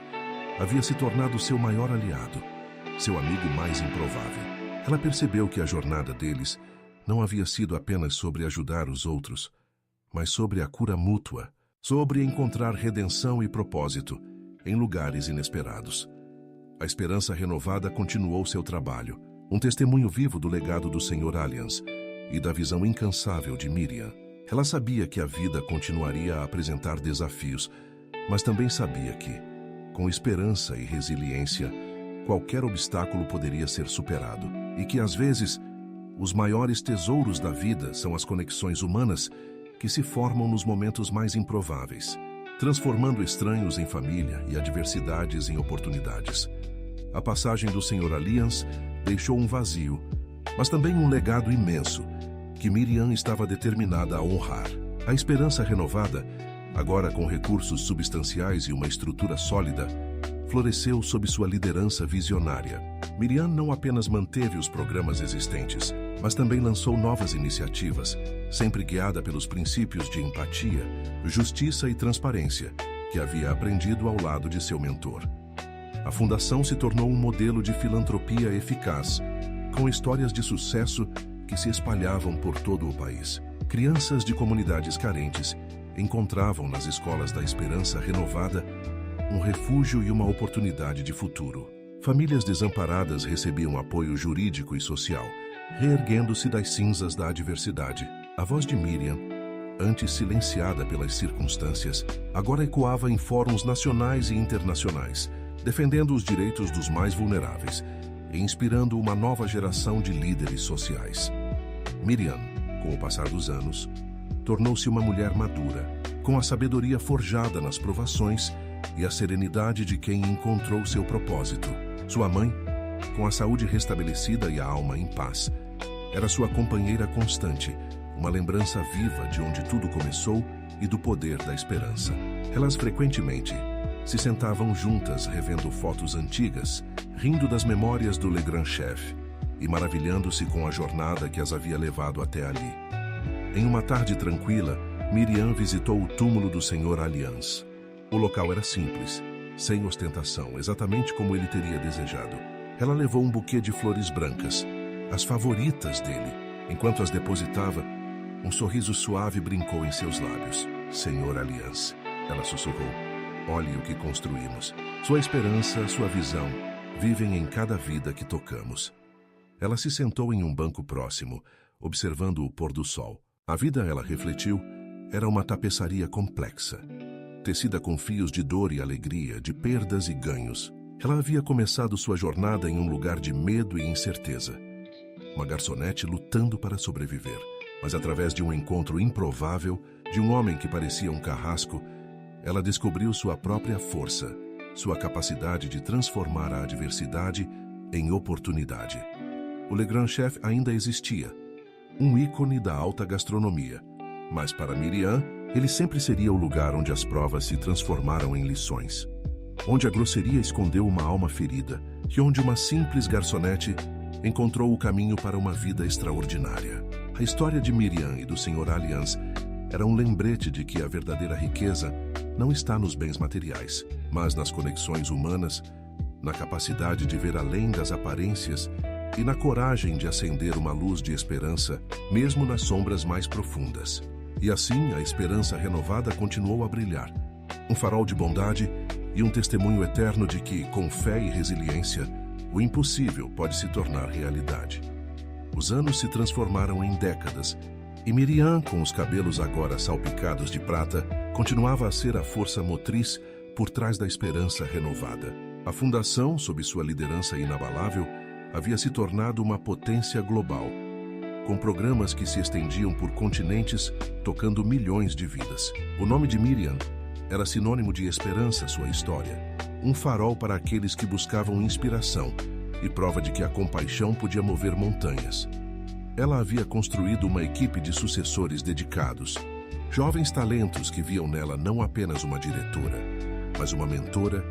havia se tornado seu maior aliado, seu amigo mais improvável. Ela percebeu que a jornada deles não havia sido apenas sobre ajudar os outros, mas sobre a cura mútua, sobre encontrar redenção e propósito em lugares inesperados. A esperança renovada continuou seu trabalho, um testemunho vivo do legado do Sr. Alliance e da visão incansável de Miriam. Ela sabia que a vida continuaria a apresentar desafios, mas também sabia que, com esperança e resiliência, qualquer obstáculo poderia ser superado, e que, às vezes, os maiores tesouros da vida são as conexões humanas que se formam nos momentos mais improváveis, transformando estranhos em família e adversidades em oportunidades. A passagem do Sr. Alliance deixou um vazio, mas também um legado imenso, que Miriam estava determinada a honrar. A esperança renovada, agora com recursos substanciais e uma estrutura sólida, floresceu sob sua liderança visionária. Miriam não apenas manteve os programas existentes, mas também lançou novas iniciativas, sempre guiada pelos princípios de empatia, justiça e transparência, que havia aprendido ao lado de seu mentor. A fundação se tornou um modelo de filantropia eficaz, com histórias de sucesso que se espalhavam por todo o país. Crianças de comunidades carentes encontravam nas escolas da esperança renovada um refúgio e uma oportunidade de futuro. Famílias desamparadas recebiam apoio jurídico e social, reerguendo-se das cinzas da adversidade. A voz de Miriam, antes silenciada pelas circunstâncias, agora ecoava em fóruns nacionais e internacionais, defendendo os direitos dos mais vulneráveis e inspirando uma nova geração de líderes sociais. Miriam, com o passar dos anos, tornou-se uma mulher madura, com a sabedoria forjada nas provações e a serenidade de quem encontrou seu propósito. Sua mãe, com a saúde restabelecida e a alma em paz, era sua companheira constante, uma lembrança viva de onde tudo começou e do poder da esperança. Elas frequentemente se sentavam juntas revendo fotos antigas, rindo das memórias do Le Grand Chef e maravilhando-se com a jornada que as havia levado até ali. Em uma tarde tranquila, Miriam visitou o túmulo do Senhor Alliance. O local era simples, sem ostentação, exatamente como ele teria desejado. Ela levou um buquê de flores brancas, as favoritas dele. Enquanto as depositava, um sorriso suave brincou em seus lábios. Senhor Alliance, ela sussurrou, olhe o que construímos. Sua esperança, sua visão, vivem em cada vida que tocamos. Ela se sentou em um banco próximo, observando o pôr do sol. A vida, ela refletiu, era uma tapeçaria complexa, tecida com fios de dor e alegria, de perdas e ganhos. Ela havia começado sua jornada em um lugar de medo e incerteza. Uma garçonete lutando para sobreviver. Mas através de um encontro improvável, de um homem que parecia um carrasco, ela descobriu sua própria força, sua capacidade de transformar a adversidade em oportunidade. O Le Grand Chef ainda existia, um ícone da alta gastronomia. Mas para Miriam, ele sempre seria o lugar onde as provas se transformaram em lições. Onde a grosseria escondeu uma alma ferida e onde uma simples garçonete encontrou o caminho para uma vida extraordinária. A história de Miriam e do Senhor Alliance era um lembrete de que a verdadeira riqueza não está nos bens materiais, mas nas conexões humanas, na capacidade de ver além das aparências e na coragem de acender uma luz de esperança, mesmo nas sombras mais profundas. E assim, a esperança renovada continuou a brilhar. Um farol de bondade e um testemunho eterno de que, com fé e resiliência, o impossível pode se tornar realidade. Os anos se transformaram em décadas, e Miriam, com os cabelos agora salpicados de prata, continuava a ser a força motriz por trás da esperança renovada. A fundação, sob sua liderança inabalável, havia se tornado uma potência global, com programas que se estendiam por continentes, tocando milhões de vidas. O nome de Miriam era sinônimo de esperança, sua história, um farol para aqueles que buscavam inspiração e prova de que a compaixão podia mover montanhas. Ela havia construído uma equipe de sucessores dedicados, jovens talentos que viam nela não apenas uma diretora, mas uma mentora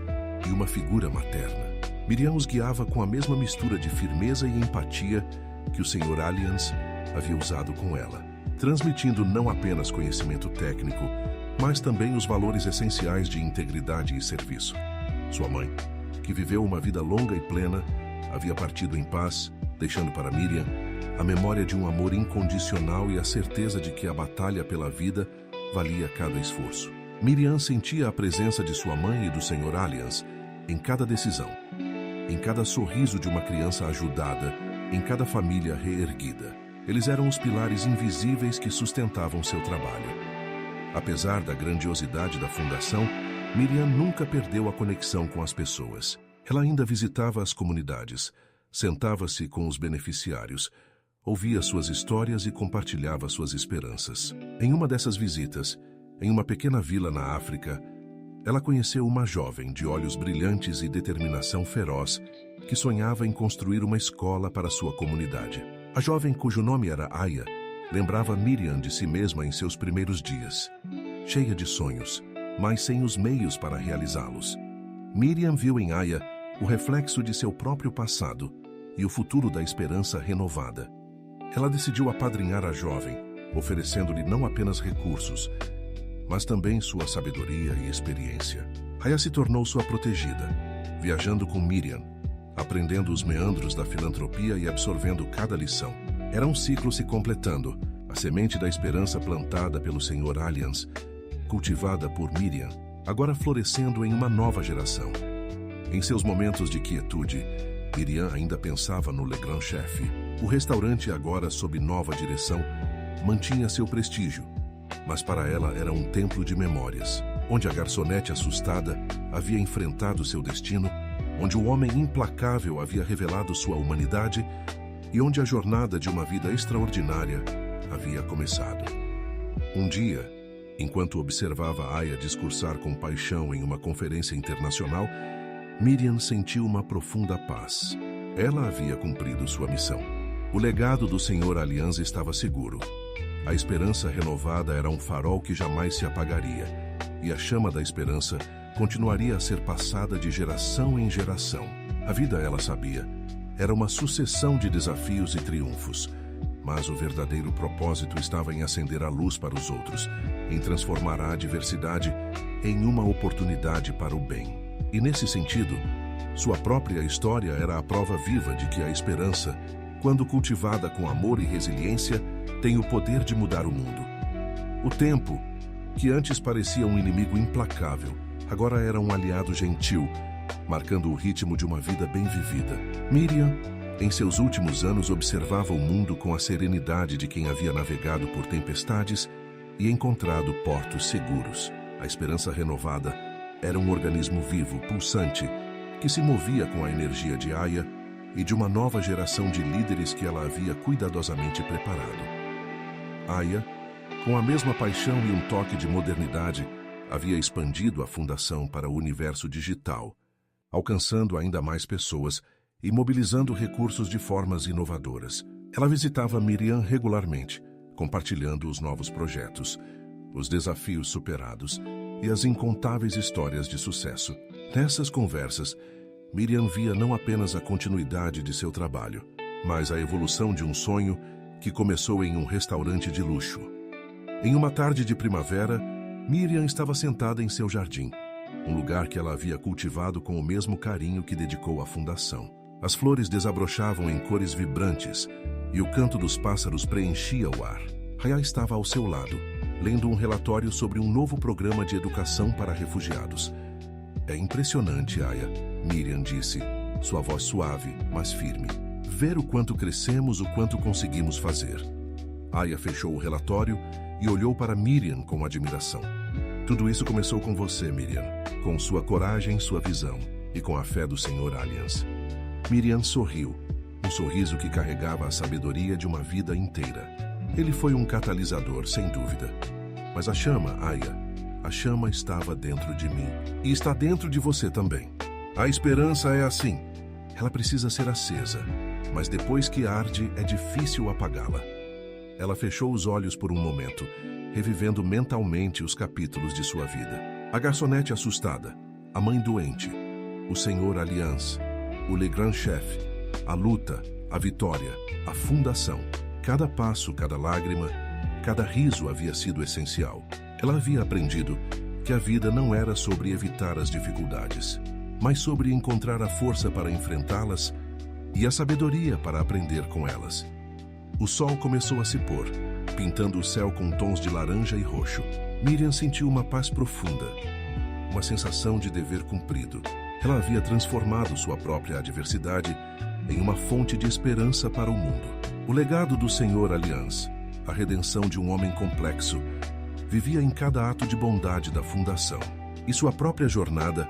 e uma figura materna. Miriam os guiava com a mesma mistura de firmeza e empatia que o Senhor Alliance havia usado com ela, transmitindo não apenas conhecimento técnico, mas também os valores essenciais de integridade e serviço. Sua mãe, que viveu uma vida longa e plena, havia partido em paz, deixando para Miriam a memória de um amor incondicional e a certeza de que a batalha pela vida valia cada esforço. Miriam sentia a presença de sua mãe e do Senhor Alliance em cada decisão, em cada sorriso de uma criança ajudada, em cada família reerguida. Eles eram os pilares invisíveis que sustentavam seu trabalho. Apesar da grandiosidade da fundação, Miriam nunca perdeu a conexão com as pessoas. Ela ainda visitava as comunidades, sentava-se com os beneficiários, ouvia suas histórias e compartilhava suas esperanças. Em uma dessas visitas, em uma pequena vila na África, ela conheceu uma jovem de olhos brilhantes e determinação feroz que sonhava em construir uma escola para sua comunidade. A jovem, cujo nome era Aya, lembrava Miriam de si mesma em seus primeiros dias, cheia de sonhos, mas sem os meios para realizá-los. Miriam viu em Aya o reflexo de seu próprio passado e o futuro da esperança renovada. Ela decidiu apadrinhar a jovem, oferecendo-lhe não apenas recursos, mas também sua sabedoria e experiência. Aya se tornou sua protegida, viajando com Miriam, aprendendo os meandros da filantropia e absorvendo cada lição. Era um ciclo se completando, a semente da esperança plantada pelo Senhor Alliance, cultivada por Miriam, agora florescendo em uma nova geração. Em seus momentos de quietude, Miriam ainda pensava no Le Grand Chef. O restaurante, agora sob nova direção, mantinha seu prestígio, mas para ela era um templo de memórias, onde a garçonete assustada havia enfrentado seu destino, onde o homem implacável havia revelado sua humanidade e onde a jornada de uma vida extraordinária havia começado. Um dia, enquanto observava Aya discursar com paixão em uma conferência internacional, Miriam sentiu uma profunda paz. Ela havia cumprido sua missão. O legado do Senhor Alliance estava seguro. A esperança renovada era um farol que jamais se apagaria, e a chama da esperança continuaria a ser passada de geração em geração. A vida, ela sabia, era uma sucessão de desafios e triunfos. Mas o verdadeiro propósito estava em acender a luz para os outros, em transformar a adversidade em uma oportunidade para o bem. E nesse sentido, sua própria história era a prova viva de que a esperança, quando cultivada com amor e resiliência, tem o poder de mudar o mundo. O tempo, que antes parecia um inimigo implacável, agora era um aliado gentil, marcando o ritmo de uma vida bem vivida. Miriam, em seus últimos anos, observava o mundo com a serenidade de quem havia navegado por tempestades e encontrado portos seguros. A esperança renovada era um organismo vivo, pulsante, que se movia com a energia de Aya e de uma nova geração de líderes que ela havia cuidadosamente preparado. Aya, com a mesma paixão e um toque de modernidade, havia expandido a fundação para o universo digital, alcançando ainda mais pessoas e mobilizando recursos de formas inovadoras. Ela visitava Miriam regularmente, compartilhando os novos projetos, os desafios superados e as incontáveis histórias de sucesso. Nessas conversas, Miriam via não apenas a continuidade de seu trabalho, mas a evolução de um sonho que começou em um restaurante de luxo. Em uma tarde de primavera, Miriam estava sentada em seu jardim, um lugar que ela havia cultivado com o mesmo carinho que dedicou à fundação. As flores desabrochavam em cores vibrantes e o canto dos pássaros preenchia o ar. Aya estava ao seu lado, lendo um relatório sobre um novo programa de educação para refugiados. "É impressionante, Aya", Miriam disse, sua voz suave, mas firme. "Ver o quanto crescemos, o quanto conseguimos fazer." Aya fechou o relatório e olhou para Miriam com admiração. "Tudo isso começou com você, Miriam, com sua coragem, sua visão e com a fé do Sr. Alliance." Miriam sorriu, um sorriso que carregava a sabedoria de uma vida inteira. Ele foi um catalisador, sem dúvida. Mas a chama, Aya, a chama estava dentro de mim. E está dentro de você também. A esperança é assim. Ela precisa ser acesa, mas depois que arde, é difícil apagá-la. Ela fechou os olhos por um momento, revivendo mentalmente os capítulos de sua vida. A garçonete assustada, a mãe doente, o Sr. Alliance, o Le Grand Chef, a luta, a vitória, a fundação. Cada passo, cada lágrima, cada riso havia sido essencial. Ela havia aprendido que a vida não era sobre evitar as dificuldades, mas sobre encontrar a força para enfrentá-las e a sabedoria para aprender com elas. O sol começou a se pôr, pintando o céu com tons de laranja e roxo. Miriam sentiu uma paz profunda, uma sensação de dever cumprido. Ela havia transformado sua própria adversidade em uma fonte de esperança para o mundo. O legado do Sr. Alliance, a redenção de um homem complexo, vivia em cada ato de bondade da fundação. E sua própria jornada,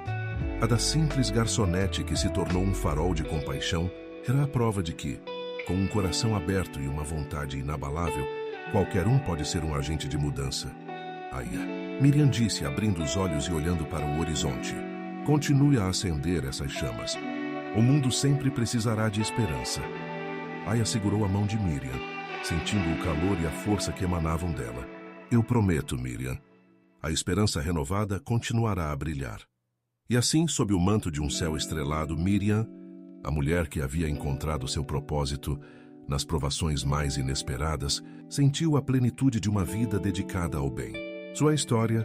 a da simples garçonete que se tornou um farol de compaixão, era a prova de que, com um coração aberto e uma vontade inabalável, qualquer um pode ser um agente de mudança. Aya, Miriam disse, abrindo os olhos e olhando para o horizonte. "Continue a acender essas chamas. O mundo sempre precisará de esperança." Aya segurou a mão de Miriam, sentindo o calor e a força que emanavam dela. "Eu prometo, Miriam, a esperança renovada continuará a brilhar." E assim, sob o manto de um céu estrelado, Miriam, a mulher que havia encontrado seu propósito nas provações mais inesperadas, sentiu a plenitude de uma vida dedicada ao bem. Sua história,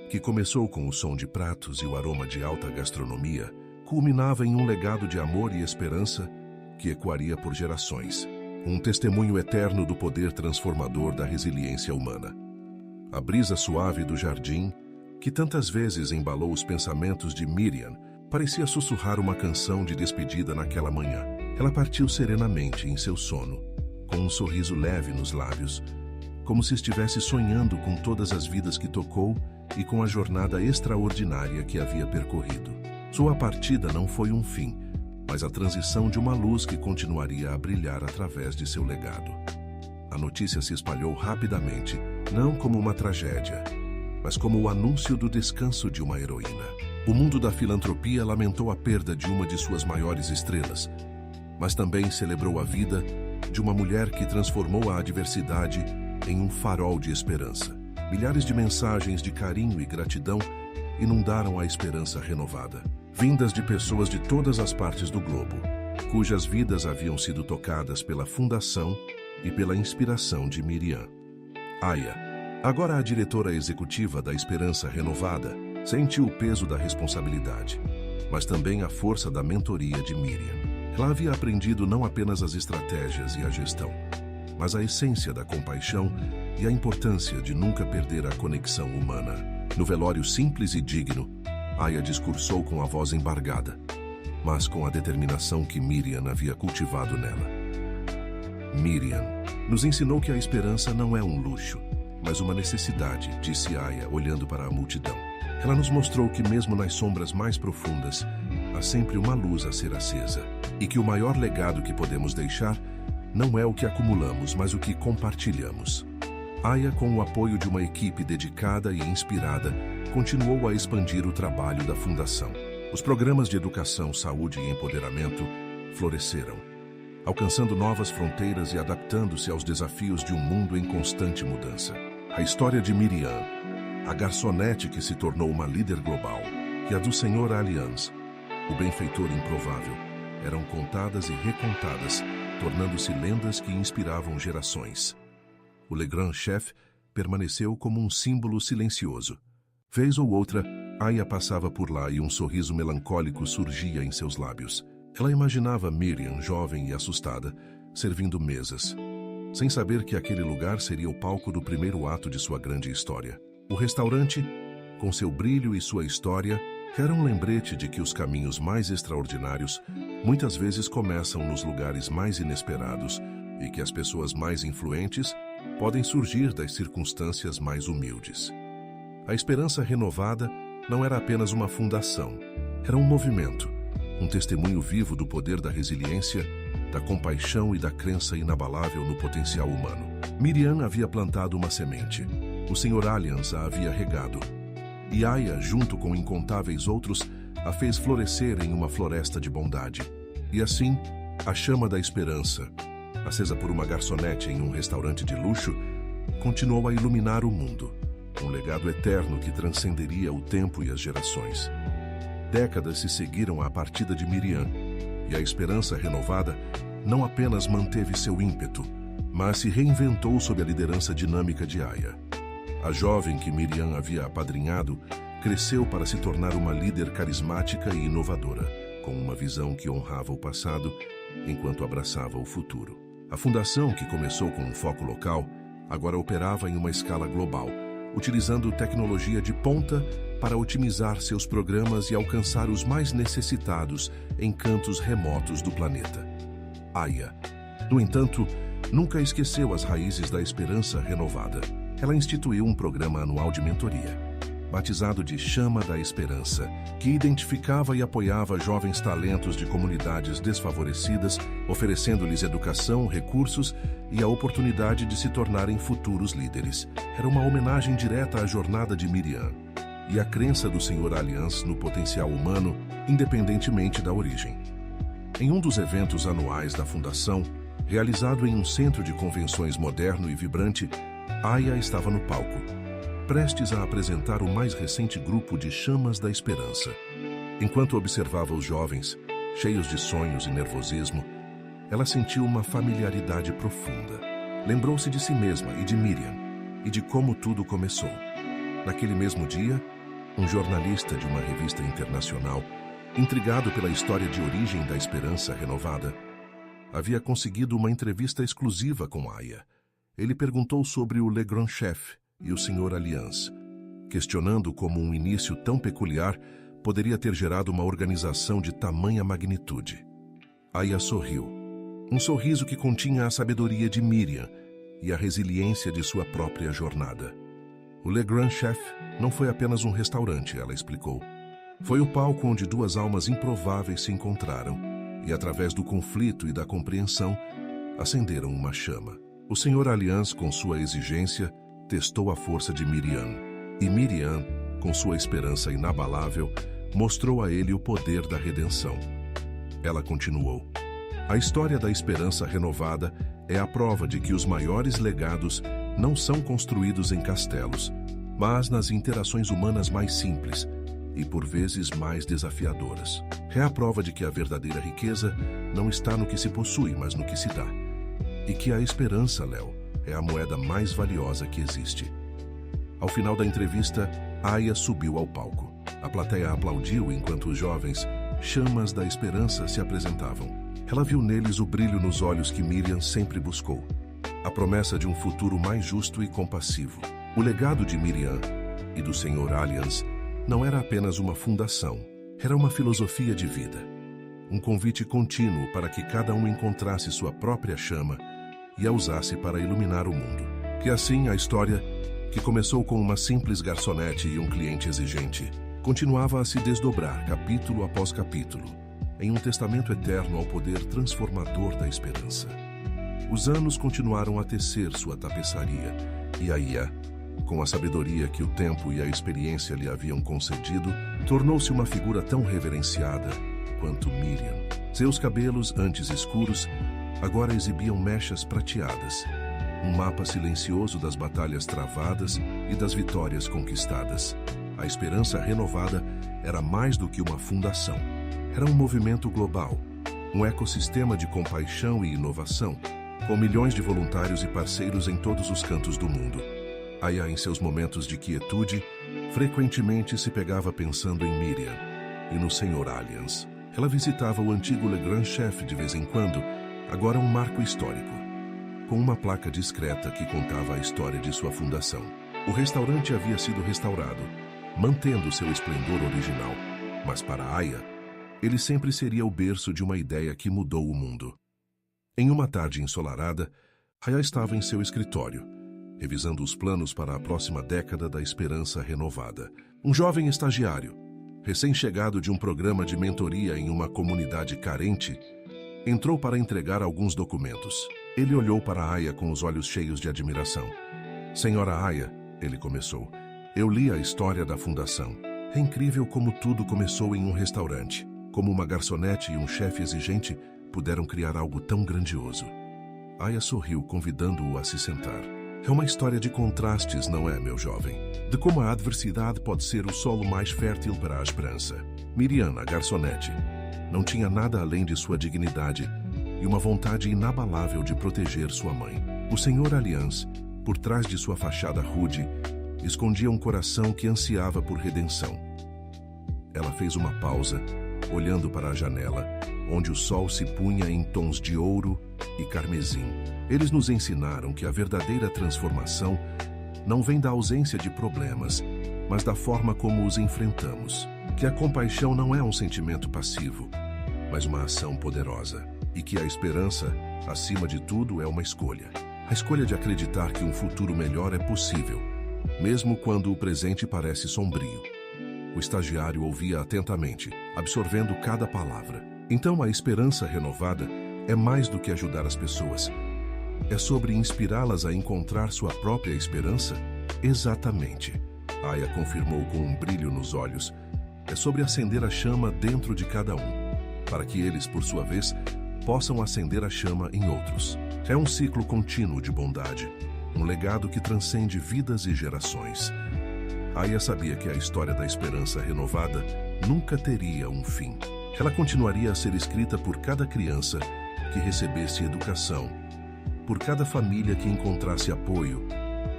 que começou com o som de pratos e o aroma de alta gastronomia, culminava em um legado de amor e esperança que ecoaria por gerações, um testemunho eterno do poder transformador da resiliência humana. A brisa suave do jardim, que tantas vezes embalou os pensamentos de Miriam, parecia sussurrar uma canção de despedida naquela manhã. Ela partiu serenamente em seu sono, com um sorriso leve nos lábios, como se estivesse sonhando com todas as vidas que tocou e com a jornada extraordinária que havia percorrido. Sua partida não foi um fim, mas a transição de uma luz que continuaria a brilhar através de seu legado. A notícia se espalhou rapidamente, não como uma tragédia, mas como o anúncio do descanso de uma heroína. O mundo da filantropia lamentou a perda de uma de suas maiores estrelas, mas também celebrou a vida de uma mulher que transformou a adversidade em um farol de esperança. Milhares de mensagens de carinho e gratidão inundaram a esperança renovada, vindas de pessoas de todas as partes do globo. cujas vidas haviam sido tocadas pela fundação e pela inspiração de Miriam. Aya, agora a diretora executiva da Esperança Renovada, sente o peso da responsabilidade, mas também a força da mentoria de Miriam. Ela havia aprendido não apenas as estratégias e a gestão, mas a essência da compaixão e a importância de nunca perder a conexão humana. No velório simples e digno, Aya discursou com a voz embargada, mas com a determinação que Miriam havia cultivado nela. Miriam nos ensinou que a esperança não é um luxo, mas uma necessidade, disse Aya, olhando para a multidão. Ela nos mostrou que mesmo nas sombras mais profundas, há sempre uma luz a ser acesa, e que o maior legado que podemos deixar não é o que acumulamos, mas o que compartilhamos. Aya, com o apoio de uma equipe dedicada e inspirada, continuou a expandir o trabalho da Fundação. Os programas de educação, saúde e empoderamento floresceram, alcançando novas fronteiras e adaptando-se aos desafios de um mundo em constante mudança. A história de Miriam, a garçonete que se tornou uma líder global, e a do Sr. Alliance, o benfeitor improvável, eram contadas e recontadas, tornando-se lendas que inspiravam gerações. O Le Grand Chef permaneceu como um símbolo silencioso. Vez ou outra, Aya passava por lá e um sorriso melancólico surgia em seus lábios. Ela imaginava Miriam, jovem e assustada, servindo mesas, sem saber que aquele lugar seria o palco do primeiro ato de sua grande história. O restaurante, com seu brilho e sua história, era um lembrete de que os caminhos mais extraordinários muitas vezes começam nos lugares mais inesperados e que as pessoas mais influentes podem surgir das circunstâncias mais humildes. A Esperança Renovada não era apenas uma fundação, era um movimento, um testemunho vivo do poder da resiliência, da compaixão e da crença inabalável no potencial humano. Miriam havia plantado uma semente, o Sr. Alliance a havia regado, e Aya, junto com incontáveis outros, a fez florescer em uma floresta de bondade. E assim, a chama da esperança, acesa por uma garçonete em um restaurante de luxo, continuou a iluminar o mundo, um legado eterno que transcenderia o tempo e as gerações. Décadas se seguiram à partida de Miriam, e a Esperança Renovada não apenas manteve seu ímpeto, mas se reinventou sob a liderança dinâmica de Aya. A jovem que Miriam havia apadrinhado cresceu para se tornar uma líder carismática e inovadora, com uma visão que honrava o passado enquanto abraçava o futuro. A fundação, que começou com um foco local, agora operava em uma escala global, utilizando tecnologia de ponta para otimizar seus programas e alcançar os mais necessitados em cantos remotos do planeta. Aya, no entanto, nunca esqueceu as raízes da Esperança Renovada. Ela instituiu um programa anual de mentoria, batizado de Chama da Esperança, que identificava e apoiava jovens talentos de comunidades desfavorecidas, oferecendo-lhes educação, recursos e a oportunidade de se tornarem futuros líderes. Era uma homenagem direta à jornada de Miriam e à crença do Sr. Alliance no potencial humano, independentemente da origem. Em um dos eventos anuais da Fundação, realizado em um centro de convenções moderno e vibrante, Aya estava no palco, prestes a apresentar o mais recente grupo de Chamas da Esperança. Enquanto observava os jovens, cheios de sonhos e nervosismo, ela sentiu uma familiaridade profunda. Lembrou-se de si mesma e de Miriam, e de como tudo começou. Naquele mesmo dia, um jornalista de uma revista internacional, intrigado pela história de origem da Esperança Renovada, havia conseguido uma entrevista exclusiva com Aya. Ele perguntou sobre o Le Grand Chef e o Sr. Alliance, questionando como um início tão peculiar poderia ter gerado uma organização de tamanha magnitude. Aya sorriu, um sorriso que continha a sabedoria de Miriam e a resiliência de sua própria jornada. O Le Grand Chef não foi apenas um restaurante, ela explicou. Foi o palco onde duas almas improváveis se encontraram e, através do conflito e da compreensão, acenderam uma chama. O Sr. Alliance, com sua exigência, testou a força de Miriam, e Miriam, com sua esperança inabalável, mostrou a ele o poder da redenção. Ela continuou: a história da Esperança Renovada é a prova de que os maiores legados não são construídos em castelos, mas nas interações humanas mais simples, e por vezes mais desafiadoras. É a prova de que a verdadeira riqueza não está no que se possui, mas no que se dá. E que a esperança, Léo, é a moeda mais valiosa que existe. Ao final da entrevista, Aya subiu ao palco. A plateia aplaudiu enquanto os jovens, chamas da esperança, se apresentavam. Ela viu neles o brilho nos olhos que Miriam sempre buscou. A promessa de um futuro mais justo e compassivo. O legado de Miriam e do Sr. Alliance não era apenas uma fundação, era uma filosofia de vida. Um convite contínuo para que cada um encontrasse sua própria chama e a usasse para iluminar o mundo. Que assim a história, que começou com uma simples garçonete e um cliente exigente, continuava a se desdobrar capítulo após capítulo, em um testamento eterno ao poder transformador da esperança. Os anos continuaram a tecer sua tapeçaria, e Aya, com a sabedoria que o tempo e a experiência lhe haviam concedido, tornou-se uma figura tão reverenciada quanto Miriam. Seus cabelos, antes escuros, agora exibiam mechas prateadas, um mapa silencioso das batalhas travadas e das vitórias conquistadas. A esperança renovada era mais do que uma fundação. Era um movimento global, um ecossistema de compaixão e inovação, com milhões de voluntários e parceiros em todos os cantos do mundo. Aya, em seus momentos de quietude, frequentemente se pegava pensando em Miriam e no Sr. Alliance. Ela visitava o antigo Le Grand Chef de vez em quando, agora um marco histórico, com uma placa discreta que contava a história de sua fundação. O restaurante havia sido restaurado, mantendo seu esplendor original, mas para Aya, ele sempre seria o berço de uma ideia que mudou o mundo. Em uma tarde ensolarada, Aya estava em seu escritório, revisando os planos para a próxima década da esperança renovada. Um jovem estagiário, recém-chegado de um programa de mentoria em uma comunidade carente, entrou para entregar alguns documentos. Ele olhou para Aya com os olhos cheios de admiração. Senhora Aya, ele começou, eu li a história da fundação. É incrível como tudo começou em um restaurante. Como uma garçonete e um chefe exigente puderam criar algo tão grandioso. Aya sorriu, convidando-o a se sentar. É uma história de contrastes, não é, meu jovem? De como a adversidade pode ser o solo mais fértil para a esperança. Miriam, a garçonete, não tinha nada além de sua dignidade e uma vontade inabalável de proteger sua mãe. O Sr. Alliance, por trás de sua fachada rude, escondia um coração que ansiava por redenção. Ela fez uma pausa, olhando para a janela, onde o sol se punha em tons de ouro e carmesim. Eles nos ensinaram que a verdadeira transformação não vem da ausência de problemas, mas da forma como os enfrentamos. Que a compaixão não é um sentimento passivo, mas uma ação poderosa. E que a esperança, acima de tudo, é uma escolha. A escolha de acreditar que um futuro melhor é possível, mesmo quando o presente parece sombrio. O estagiário ouvia atentamente, absorvendo cada palavra. Então a esperança renovada é mais do que ajudar as pessoas. É sobre inspirá-las a encontrar sua própria esperança? Exatamente. Aya confirmou com um brilho nos olhos. É sobre acender a chama dentro de cada um, para que eles, por sua vez, possam acender a chama em outros. É um ciclo contínuo de bondade, um legado que transcende vidas e gerações. Aya sabia que a história da esperança renovada nunca teria um fim. Ela continuaria a ser escrita por cada criança que recebesse educação, por cada família que encontrasse apoio,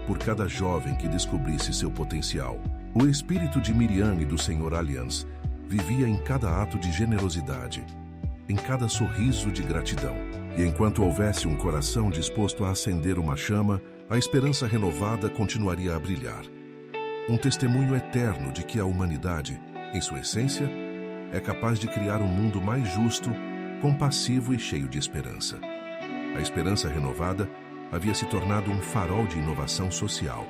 por cada jovem que descobrisse seu potencial. O espírito de Miriam e do Sr. Alliance vivia em cada ato de generosidade, em cada sorriso de gratidão. E enquanto houvesse um coração disposto a acender uma chama, a esperança renovada continuaria a brilhar. Um testemunho eterno de que a humanidade, em sua essência, é capaz de criar um mundo mais justo, compassivo e cheio de esperança. A esperança renovada havia se tornado um farol de inovação social,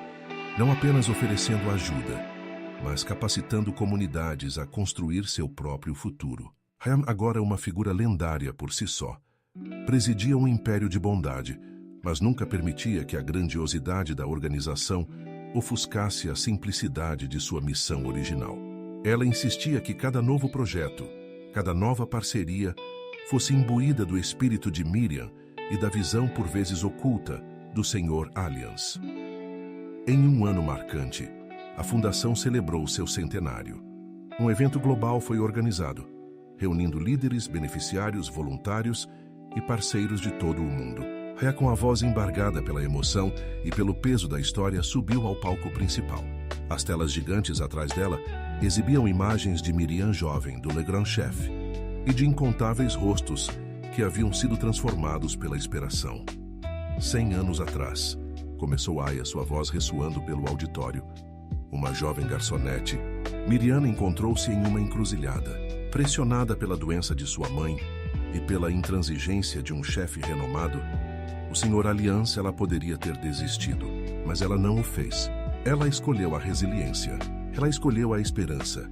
não apenas oferecendo ajuda, mas capacitando comunidades a construir seu próprio futuro. Aya, agora uma figura lendária por si só, presidia um império de bondade, mas nunca permitia que a grandiosidade da organização ofuscasse a simplicidade de sua missão original. Ela insistia que cada novo projeto, cada nova parceria, fosse imbuída do espírito de Miriam e da visão por vezes oculta do Sr. Alliance. Em um ano marcante, a fundação celebrou seu centenário. Um evento global foi organizado, reunindo líderes, beneficiários, voluntários e parceiros de todo o mundo. Raya, com a voz embargada pela emoção e pelo peso da história, subiu ao palco principal. As telas gigantes atrás dela exibiam imagens de Miriam jovem, do Le Grand Chef, e de incontáveis rostos que haviam sido transformados pela inspiração. 100 anos atrás, começou Aya, sua voz ressoando pelo auditório. Uma jovem garçonete, Miriam encontrou-se em uma encruzilhada. Pressionada pela doença de sua mãe e pela intransigência de um chefe renomado, o Sr. Alliance, ela poderia ter desistido, mas ela não o fez. Ela escolheu a resiliência. Ela escolheu a esperança.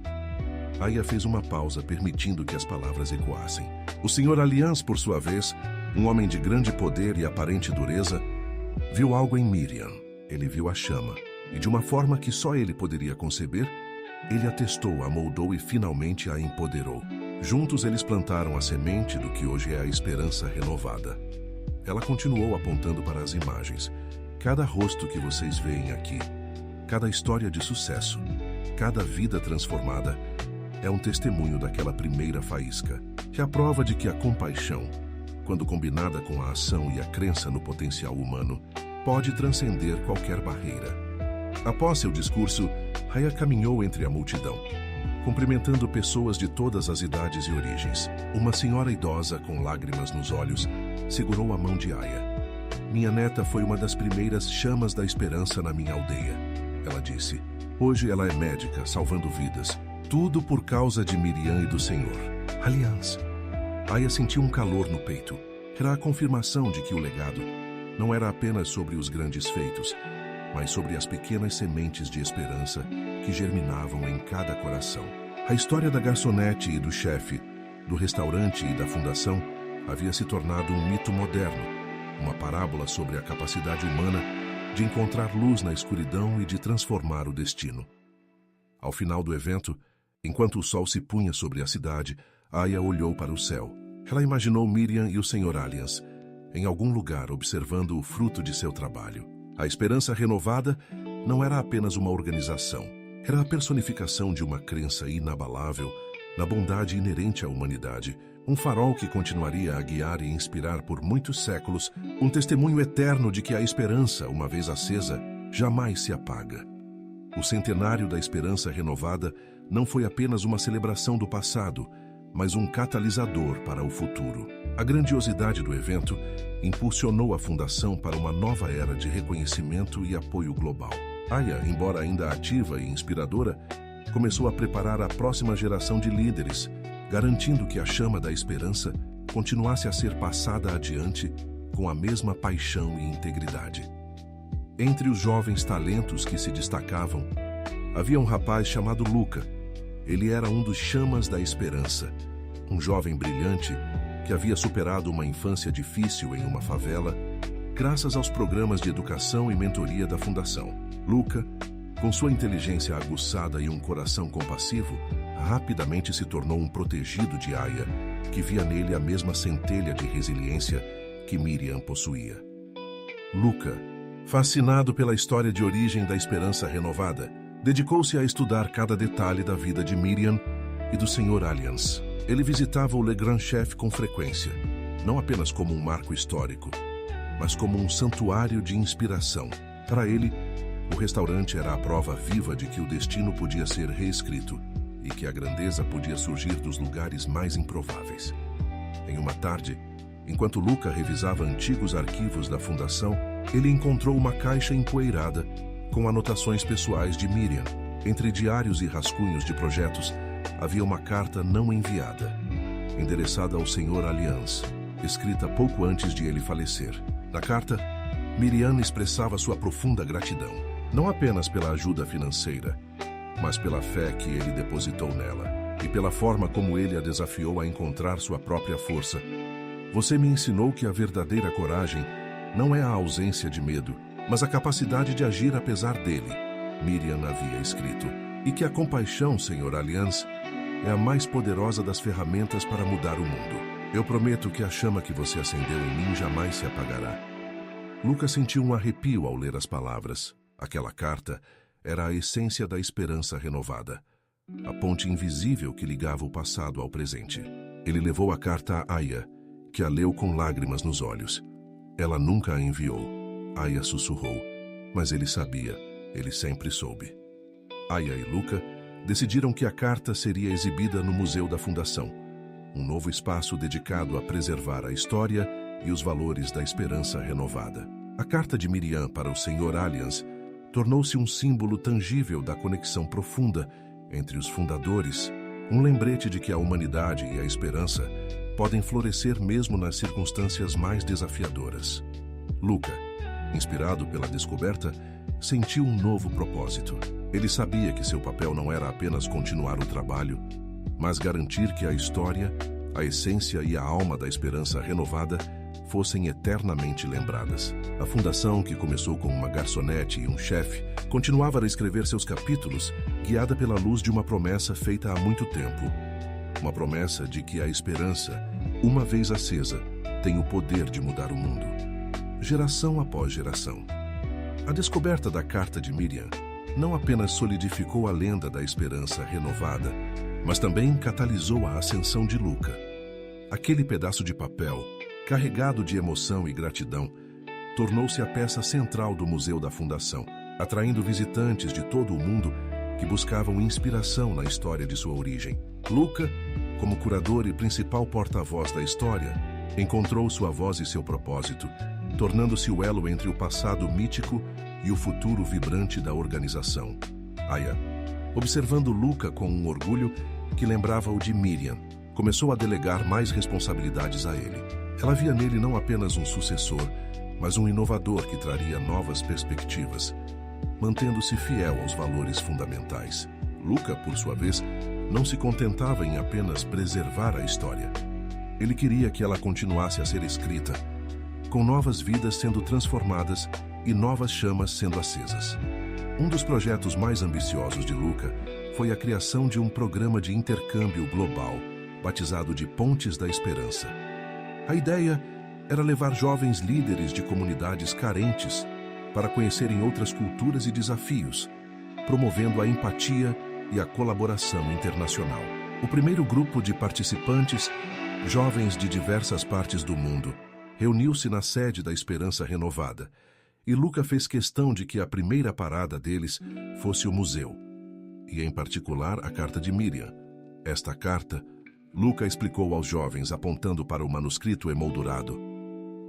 Aya fez uma pausa, permitindo que as palavras ecoassem. O Sr. Alliance, por sua vez, um homem de grande poder e aparente dureza, viu algo em Miriam. Ele viu a chama, e de uma forma que só ele poderia conceber, ele a testou, a moldou e finalmente a empoderou. Juntos eles plantaram a semente do que hoje é a esperança renovada. Ela continuou apontando para as imagens. Cada rosto que vocês veem aqui, cada história de sucesso, cada vida transformada, é um testemunho daquela primeira faísca. É a prova de que a compaixão, quando combinada com a ação e a crença no potencial humano, pode transcender qualquer barreira. Após seu discurso, Raya caminhou entre a multidão, cumprimentando pessoas de todas as idades e origens. Uma senhora idosa, com lágrimas nos olhos, segurou a mão de Aya. Minha neta foi uma das primeiras chamas da esperança na minha aldeia, ela disse. Hoje ela é médica, salvando vidas. Tudo por causa de Miriam e do Senhor. Aliança. Aya sentiu um calor no peito. Era a confirmação de que o legado não era apenas sobre os grandes feitos, mas sobre as pequenas sementes de esperança que germinavam em cada coração. A história da garçonete e do chefe, do restaurante e da fundação, havia se tornado um mito moderno, uma parábola sobre a capacidade humana de encontrar luz na escuridão e de transformar o destino. Ao final do evento, enquanto o sol se punha sobre a cidade, Aya olhou para o céu. Ela imaginou Miriam e o Sr. Alliance em algum lugar observando o fruto de seu trabalho. A esperança renovada não era apenas uma organização, era a personificação de uma crença inabalável na bondade inerente à humanidade, um farol que continuaria a guiar e inspirar por muitos séculos, um testemunho eterno de que a esperança, uma vez acesa, jamais se apaga. O centenário da esperança renovada não foi apenas uma celebração do passado, mas um catalisador para o futuro. A grandiosidade do evento impulsionou a fundação para uma nova era de reconhecimento e apoio global. Aya, embora ainda ativa e inspiradora, começou a preparar a próxima geração de líderes, garantindo que a chama da esperança continuasse a ser passada adiante com a mesma paixão e integridade. Entre os jovens talentos que se destacavam, havia um rapaz chamado Luca. Ele era um dos chamas da esperança, um jovem brilhante que havia superado uma infância difícil em uma favela, graças aos programas de educação e mentoria da Fundação. Luca, com sua inteligência aguçada e um coração compassivo, rapidamente se tornou um protegido de Aya, que via nele a mesma centelha de resiliência que Miriam possuía. Luca, fascinado pela história de origem da esperança renovada, dedicou-se a estudar cada detalhe da vida de Miriam e do Sr. Alliance. Ele visitava o Le Grand Chef com frequência, não apenas como um marco histórico, mas como um santuário de inspiração. Para ele, o restaurante era a prova viva de que o destino podia ser reescrito e que a grandeza podia surgir dos lugares mais improváveis. Em uma tarde, enquanto Luca revisava antigos arquivos da fundação, ele encontrou uma caixa empoeirada com anotações pessoais de Miriam. Entre diários e rascunhos de projetos, havia uma carta não enviada, endereçada ao Sr. Alliance, escrita pouco antes de ele falecer. Na carta, Miriam expressava sua profunda gratidão, não apenas pela ajuda financeira, mas pela fé que ele depositou nela e pela forma como ele a desafiou a encontrar sua própria força. Você me ensinou que a verdadeira coragem não é a ausência de medo, mas a capacidade de agir apesar dele, Miriam havia escrito, e que a compaixão, Sr. Alliance, é a mais poderosa das ferramentas para mudar o mundo. Eu prometo que a chama que você acendeu em mim jamais se apagará. Lucas sentiu um arrepio ao ler as palavras. Aquela carta era a essência da esperança renovada. a ponte invisível que ligava o passado ao presente. Ele levou a carta a Aya, que a leu com lágrimas nos olhos. Ela nunca a enviou. Aya sussurrou, mas ele sabia, ele sempre soube. Aya e Luca decidiram que a carta seria exibida no Museu da Fundação, um novo espaço dedicado a preservar a história e os valores da esperança renovada. A carta de Miriam para o Sr. Allians tornou-se um símbolo tangível da conexão profunda entre os fundadores, um lembrete de que a humanidade e a esperança podem florescer mesmo nas circunstâncias mais desafiadoras. Luca, inspirado pela descoberta, sentiu um novo propósito. Ele sabia que seu papel não era apenas continuar o trabalho, mas garantir que a história, a essência e a alma da esperança renovada fossem eternamente lembradas. A fundação, que começou com uma garçonete e um chefe, continuava a escrever seus capítulos, guiada pela luz de uma promessa feita há muito tempo. Uma promessa de que a esperança, uma vez acesa, tem o poder de mudar o mundo, geração após geração. A descoberta da carta de Miriam não apenas solidificou a lenda da esperança renovada, mas também catalisou a ascensão de Luca. Aquele pedaço de papel, carregado de emoção e gratidão, tornou-se a peça central do Museu da Fundação, atraindo visitantes de todo o mundo que buscavam inspiração na história de sua origem. Luca, como curador e principal porta-voz da história, encontrou sua voz e seu propósito, tornando-se o elo entre o passado mítico e o futuro vibrante da organização. Aya, observando Luca com um orgulho que lembrava o de Miriam, começou a delegar mais responsabilidades a ele. Ela via nele não apenas um sucessor, mas um inovador que traria novas perspectivas, mantendo-se fiel aos valores fundamentais. Luca, por sua vez, não se contentava em apenas preservar a história. Ele queria que ela continuasse a ser escrita, com novas vidas sendo transformadas e novas chamas sendo acesas. Um dos projetos mais ambiciosos de Luca foi a criação de um programa de intercâmbio global, batizado de Pontes da Esperança. A ideia era levar jovens líderes de comunidades carentes para conhecerem outras culturas e desafios, promovendo a empatia e a colaboração internacional. O primeiro grupo de participantes, jovens de diversas partes do mundo, reuniu-se na sede da Esperança Renovada, e Luca fez questão de que a primeira parada deles fosse o museu, e em particular a carta de Miriam. Esta carta, Luca explicou aos jovens apontando para o manuscrito emoldurado,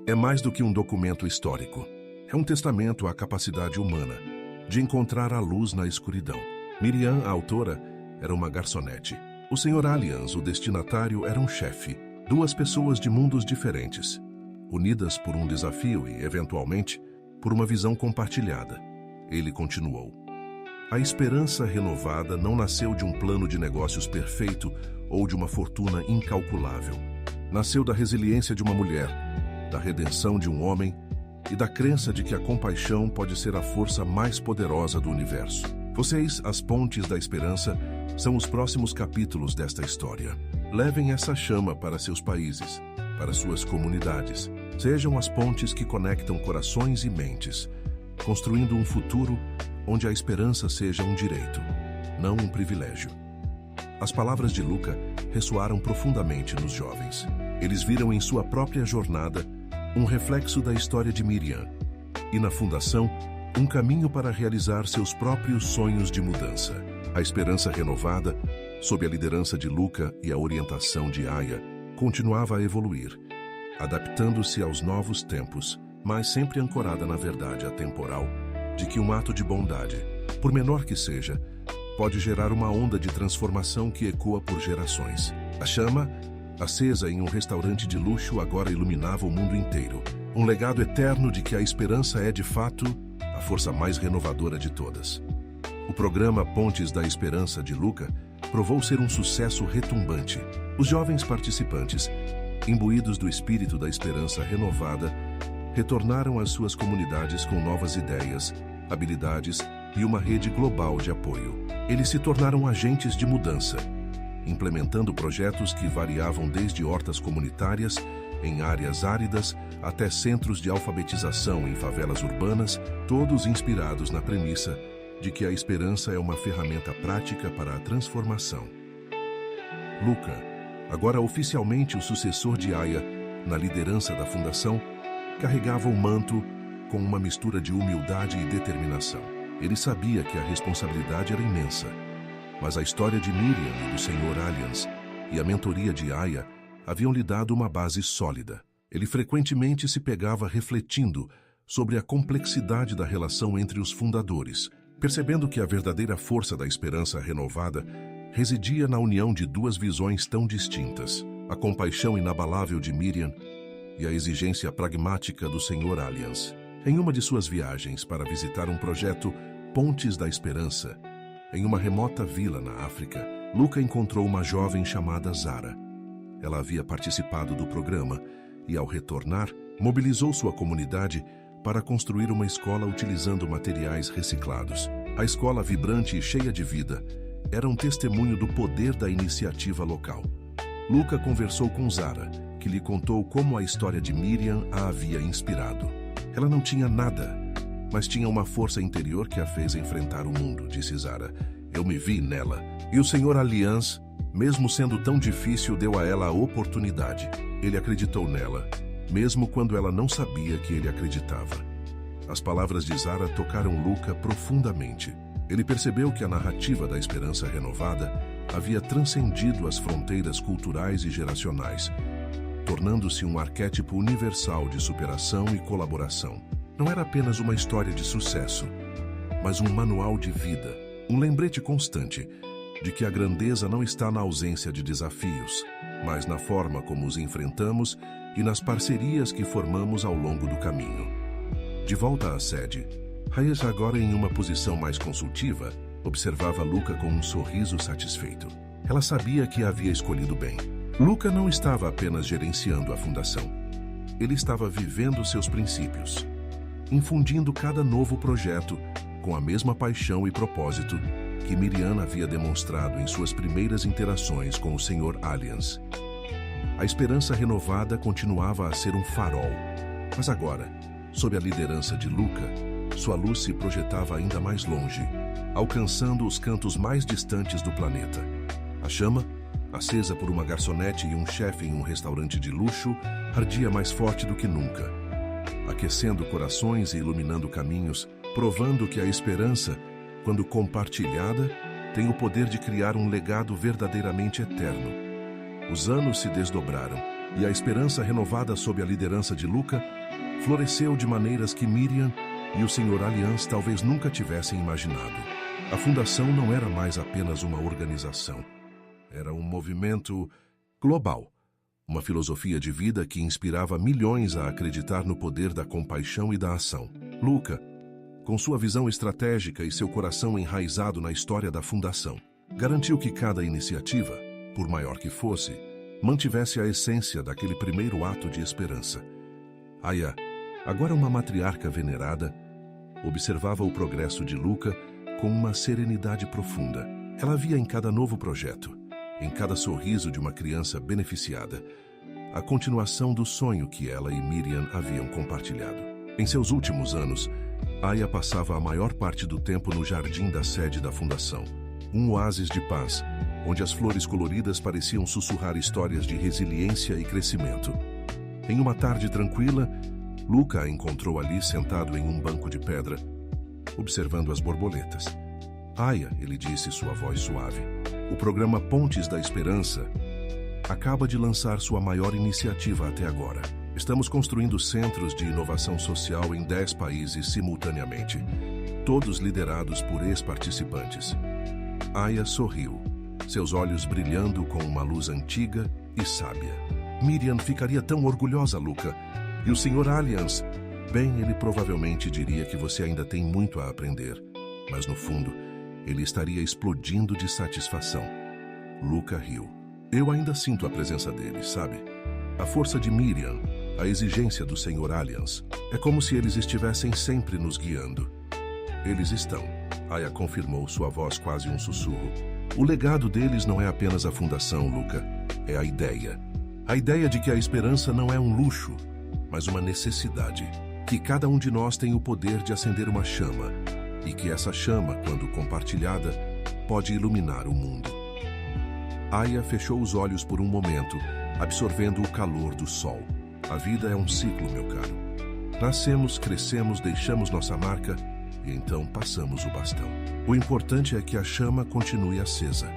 é mais do que um documento histórico. É um testamento à capacidade humana de encontrar a luz na escuridão. Miriam, a autora, era uma garçonete. O Sr. Allians, o destinatário, era um chefe. Duas pessoas de mundos diferentes, unidas por um desafio e, eventualmente, por uma visão compartilhada. Ele continuou. A esperança renovada não nasceu de um plano de negócios perfeito ou de uma fortuna incalculável. Nasceu da resiliência de uma mulher, da redenção de um homem e da crença de que a compaixão pode ser a força mais poderosa do universo. Vocês, as Pontes da Esperança, são os próximos capítulos desta história. Levem essa chama para seus países, para suas comunidades. Sejam as pontes que conectam corações e mentes, construindo um futuro onde a esperança seja um direito, não um privilégio. As palavras de Luca ressoaram profundamente nos jovens. Eles viram em sua própria jornada um reflexo da história de Miriam e, na fundação, um caminho para realizar seus próprios sonhos de mudança. A esperança renovada, sob a liderança de Luca e a orientação de Aya, continuava a evoluir, adaptando-se aos novos tempos, mas sempre ancorada na verdade atemporal de que um ato de bondade, por menor que seja, pode gerar uma onda de transformação que ecoa por gerações. A chama, acesa em um restaurante de luxo, agora iluminava o mundo inteiro. Um legado eterno de que a esperança é, de fato, a força mais renovadora de todas. O programa Pontes da Esperança de Luca provou ser um sucesso retumbante. Os jovens participantes, imbuídos do espírito da esperança renovada, retornaram às suas comunidades com novas ideias, habilidades e uma rede global de apoio. Eles se tornaram agentes de mudança, implementando projetos que variavam desde hortas comunitárias em áreas áridas até centros de alfabetização em favelas urbanas, todos inspirados na premissa de que a esperança é uma ferramenta prática para a transformação. Luca, agora oficialmente o sucessor de Aya na liderança da fundação, carregava o manto com uma mistura de humildade e determinação. Ele sabia que a responsabilidade era imensa, mas a história de Miriam e do Sr. Alliance e a mentoria de Aya haviam lhe dado uma base sólida. Ele frequentemente se pegava refletindo sobre a complexidade da relação entre os fundadores, percebendo que a verdadeira força da esperança renovada residia na união de duas visões tão distintas, a compaixão inabalável de Miriam e a exigência pragmática do Sr. Alliance. Em uma de suas viagens para visitar um projeto Pontes da Esperança, em uma remota vila na África, Luca encontrou uma jovem chamada Zara. Ela havia participado do programa e, ao retornar, mobilizou sua comunidade para construir uma escola utilizando materiais reciclados. A escola, vibrante e cheia de vida, era um testemunho do poder da iniciativa local. Luca conversou com Zara, que lhe contou como a história de Miriam a havia inspirado. Ela não tinha nada, mas tinha uma força interior que a fez enfrentar o mundo, disse Zara. Eu me vi nela. E o Sr. Alliance, mesmo sendo tão difícil, deu a ela a oportunidade. Ele acreditou nela, mesmo quando ela não sabia que ele acreditava. As palavras de Zara tocaram Luca profundamente. Ele percebeu que a narrativa da esperança renovada havia transcendido as fronteiras culturais e geracionais, tornando-se um arquétipo universal de superação e colaboração. Não era apenas uma história de sucesso, mas um manual de vida, um lembrete constante de que a grandeza não está na ausência de desafios, mas na forma como os enfrentamos e nas parcerias que formamos ao longo do caminho. De volta à sede, Hayes, agora em uma posição mais consultiva, observava Luca com um sorriso satisfeito. Ela sabia que havia escolhido bem. Luca não estava apenas gerenciando a fundação. Ele estava vivendo seus princípios, infundindo cada novo projeto com a mesma paixão e propósito que Miriam havia demonstrado em suas primeiras interações com o Sr. Alliance. A esperança renovada continuava a ser um farol, mas agora, sob a liderança de Luca, sua luz se projetava ainda mais longe, alcançando os cantos mais distantes do planeta. A chama, acesa por uma garçonete e um chefe em um restaurante de luxo, ardia mais forte do que nunca, aquecendo corações e iluminando caminhos, provando que a esperança, quando compartilhada, tem o poder de criar um legado verdadeiramente eterno. Os anos se desdobraram, e a esperança renovada sob a liderança de Luca floresceu de maneiras que Miriam e o Sr. Alliance talvez nunca tivessem imaginado. A fundação não era mais apenas uma organização. Era um movimento global, uma filosofia de vida que inspirava milhões a acreditar no poder da compaixão e da ação. Luca, com sua visão estratégica e seu coração enraizado na história da fundação, garantiu que cada iniciativa, por maior que fosse, mantivesse a essência daquele primeiro ato de esperança. Aya, agora uma matriarca venerada, observava o progresso de Luca com uma serenidade profunda. Ela via em cada novo projeto, em cada sorriso de uma criança beneficiada, a continuação do sonho que ela e Miriam haviam compartilhado. Em seus últimos anos, Aya passava a maior parte do tempo no jardim da sede da fundação, um oásis de paz, onde as flores coloridas pareciam sussurrar histórias de resiliência e crescimento. Em uma tarde tranquila, Luca a encontrou ali sentado em um banco de pedra, observando as borboletas. Aya, ele disse, sua voz suave, o programa Pontes da Esperança acaba de lançar sua maior iniciativa até agora. Estamos construindo centros de inovação social em 10 países simultaneamente, todos liderados por ex-participantes. Aya sorriu, seus olhos brilhando com uma luz antiga e sábia. Miriam ficaria tão orgulhosa, Luca. E o Sr. Alliance, bem, ele provavelmente diria que você ainda tem muito a aprender, mas no fundo, ele estaria explodindo de satisfação. Luca riu. Eu ainda sinto a presença dele, sabe? A força de Miriam, a exigência do Sr. Alliance, é como se eles estivessem sempre nos guiando. Eles estão, Aya confirmou, sua voz quase um sussurro. O legado deles não é apenas a fundação, Luca, é a ideia. A ideia de que a esperança não é um luxo, mas uma necessidade. Que cada um de nós tem o poder de acender uma chama e que essa chama, quando compartilhada, pode iluminar o mundo. Aya fechou os olhos por um momento, absorvendo o calor do sol. A vida é um ciclo, meu caro. Nascemos, crescemos, deixamos nossa marca e então passamos o bastão. O importante é que a chama continue acesa.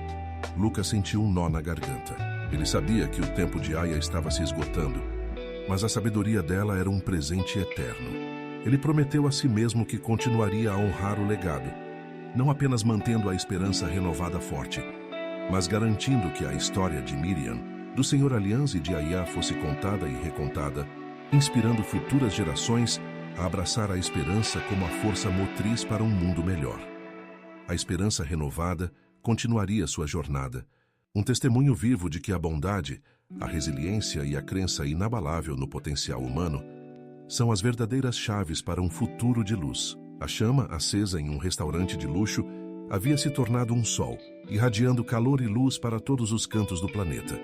Luca sentiu um nó na garganta. Ele sabia que o tempo de Aya estava se esgotando, mas a sabedoria dela era um presente eterno. Ele prometeu a si mesmo que continuaria a honrar o legado, não apenas mantendo a esperança renovada forte, mas garantindo que a história de Miriam, do Senhor Alliance e de Aya fosse contada e recontada, inspirando futuras gerações a abraçar a esperança como a força motriz para um mundo melhor. A esperança renovada continuaria sua jornada, um testemunho vivo de que a bondade, a resiliência e a crença inabalável no potencial humano são as verdadeiras chaves para um futuro de luz. A chama, acesa em um restaurante de luxo, havia se tornado um sol, irradiando calor e luz para todos os cantos do planeta.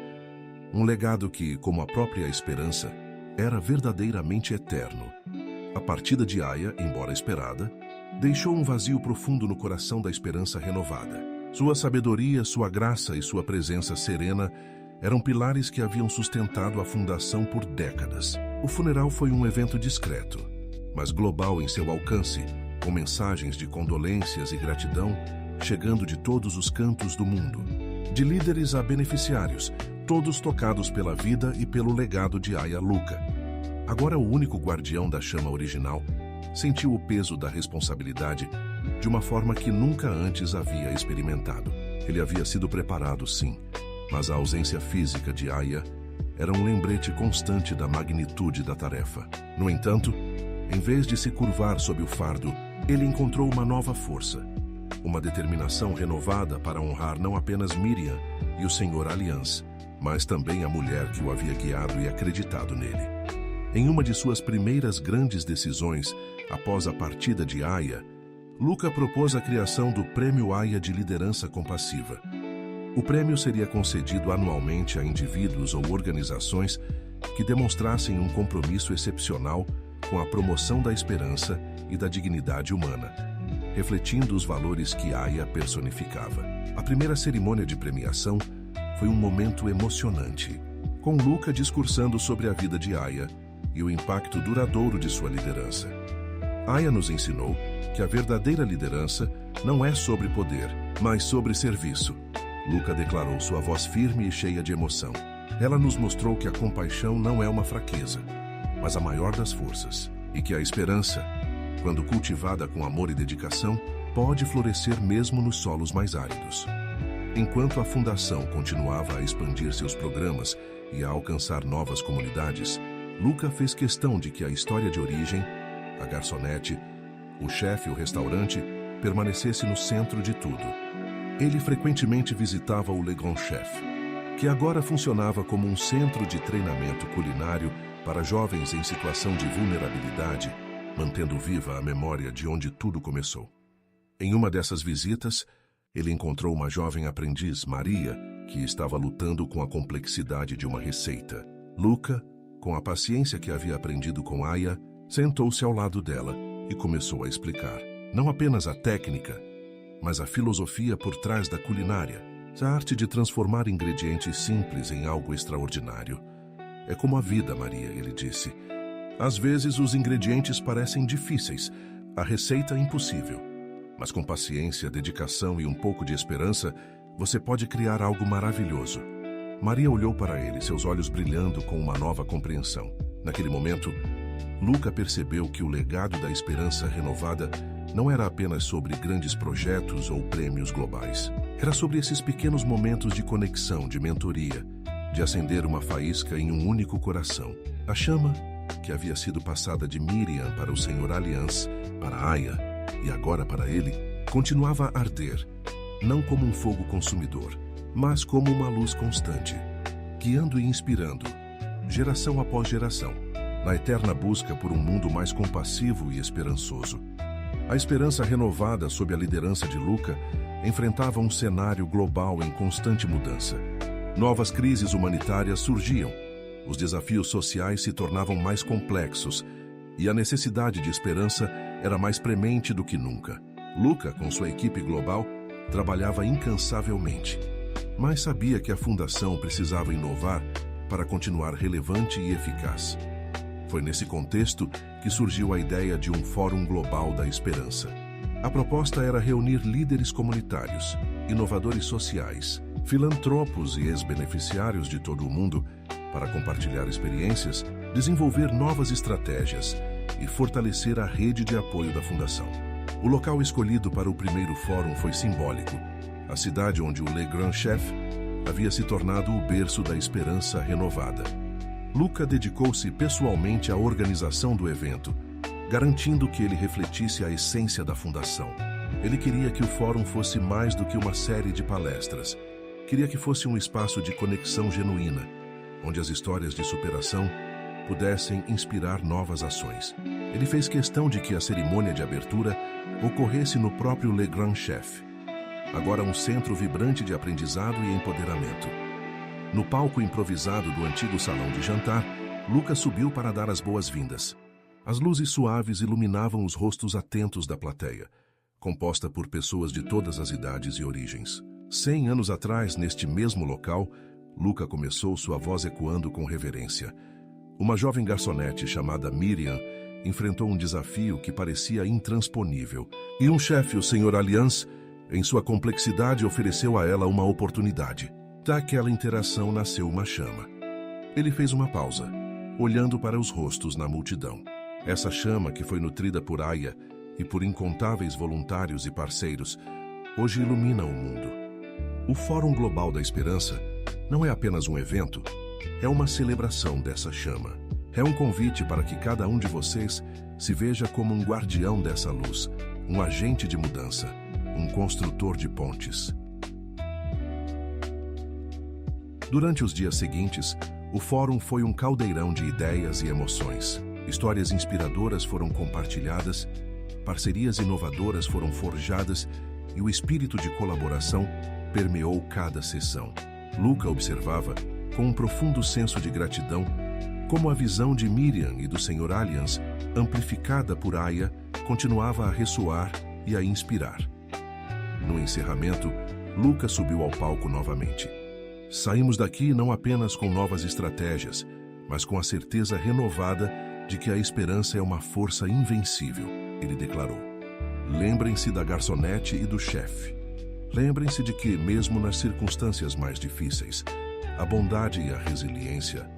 Um legado que, como a própria esperança, era verdadeiramente eterno. A partida de Aya, embora esperada, deixou um vazio profundo no coração da esperança renovada. Sua sabedoria, sua graça e sua presença serena eram pilares que haviam sustentado a fundação por décadas. O funeral foi um evento discreto, mas global em seu alcance, com mensagens de condolências e gratidão chegando de todos os cantos do mundo. De líderes a beneficiários, todos tocados pela vida e pelo legado de Aya Luca. Agora o único guardião da chama original sentiu o peso da responsabilidade de uma forma que nunca antes havia experimentado. Ele havia sido preparado, sim, mas a ausência física de Aya era um lembrete constante da magnitude da tarefa. No entanto, em vez de se curvar sob o fardo, ele encontrou uma nova força, uma determinação renovada para honrar não apenas Miriam e o Senhor Alliance, mas também a mulher que o havia guiado e acreditado nele. Em uma de suas primeiras grandes decisões, após a partida de Aya, Luca propôs a criação do Prêmio Aya de Liderança Compassiva. O prêmio seria concedido anualmente a indivíduos ou organizações que demonstrassem um compromisso excepcional com a promoção da esperança e da dignidade humana, refletindo os valores que Aya personificava. A primeira cerimônia de premiação foi um momento emocionante, com Luca discursando sobre a vida de Aya e o impacto duradouro de sua liderança. Aya nos ensinou que a verdadeira liderança não é sobre poder, mas sobre serviço. Luca declarou sua voz firme e cheia de emoção. Ela nos mostrou que a compaixão não é uma fraqueza, mas a maior das forças, e que a esperança, quando cultivada com amor e dedicação, pode florescer mesmo nos solos mais áridos. Enquanto a Fundação continuava a expandir seus programas e a alcançar novas comunidades, Luca fez questão de que a história de origem, a garçonete, o chefe e o restaurante permanecesse no centro de tudo. Ele frequentemente visitava o Le Grand Chef, que agora funcionava como um centro de treinamento culinário para jovens em situação de vulnerabilidade, mantendo viva a memória de onde tudo começou. Em uma dessas visitas, ele encontrou uma jovem aprendiz, Maria, que estava lutando com a complexidade de uma receita. Luca, com a paciência que havia aprendido com Aya, sentou-se ao lado dela e começou a explicar, não apenas a técnica, mas a filosofia por trás da culinária, a arte de transformar ingredientes simples em algo extraordinário. É como a vida, Maria, ele disse. Às vezes os ingredientes parecem difíceis, a receita impossível. Mas com paciência, dedicação e um pouco de esperança, você pode criar algo maravilhoso. Maria olhou para ele, seus olhos brilhando com uma nova compreensão. Naquele momento, Luca percebeu que o legado da esperança renovada não era apenas sobre grandes projetos ou prêmios globais. Era sobre esses pequenos momentos de conexão, de mentoria, de acender uma faísca em um único coração. A chama, que havia sido passada de Miriam para o Senhor Alliance, para Aya e agora para ele, continuava a arder, não como um fogo consumidor, mas como uma luz constante, guiando e inspirando, geração após geração, na eterna busca por um mundo mais compassivo e esperançoso. A esperança renovada sob a liderança de Luca enfrentava um cenário global em constante mudança. Novas crises humanitárias surgiam, os desafios sociais se tornavam mais complexos e a necessidade de esperança era mais premente do que nunca. Luca, com sua equipe global, trabalhava incansavelmente, mas sabia que a fundação precisava inovar para continuar relevante e eficaz. Foi nesse contexto que surgiu a ideia de um Fórum Global da Esperança. A proposta era reunir líderes comunitários, inovadores sociais, filantropos e ex-beneficiários de todo o mundo para compartilhar experiências, desenvolver novas estratégias e fortalecer a rede de apoio da Fundação. O local escolhido para o primeiro fórum foi simbólico, a cidade onde o Le Grand Chef havia se tornado o berço da esperança renovada. Luca dedicou-se pessoalmente à organização do evento, garantindo que ele refletisse a essência da Fundação. Ele queria que o fórum fosse mais do que uma série de palestras. Queria que fosse um espaço de conexão genuína, onde as histórias de superação pudessem inspirar novas ações. Ele fez questão de que a cerimônia de abertura ocorresse no próprio Le Grand Chef, agora um centro vibrante de aprendizado e empoderamento. No palco improvisado do antigo salão de jantar, Luca subiu para dar as boas-vindas. As luzes suaves iluminavam os rostos atentos da plateia, composta por pessoas de todas as idades e origens. 100 anos atrás, neste mesmo local, Luca começou, sua voz ecoando com reverência. Uma jovem garçonete chamada Miriam enfrentou um desafio que parecia intransponível, e um chefe, o Sr. Alliance, em sua complexidade, ofereceu a ela uma oportunidade. Daquela interação nasceu uma chama. Ele fez uma pausa, olhando para os rostos na multidão. Essa chama, que foi nutrida por Aya e por incontáveis voluntários e parceiros, hoje ilumina o mundo. O Fórum Global da Esperança não é apenas um evento, é uma celebração dessa chama. É um convite para que cada um de vocês se veja como um guardião dessa luz, um agente de mudança, um construtor de pontes. Durante os dias seguintes, o fórum foi um caldeirão de ideias e emoções. Histórias inspiradoras foram compartilhadas, parcerias inovadoras foram forjadas e o espírito de colaboração permeou cada sessão. Luca observava, com um profundo senso de gratidão, como a visão de Miriam e do Sr. Alliance, amplificada por Aya, continuava a ressoar e a inspirar. No encerramento, Luca subiu ao palco novamente. Saímos daqui não apenas com novas estratégias, mas com a certeza renovada de que a esperança é uma força invencível, ele declarou. Lembrem-se da garçonete e do chefe. Lembrem-se de que, mesmo nas circunstâncias mais difíceis, a bondade e a resiliência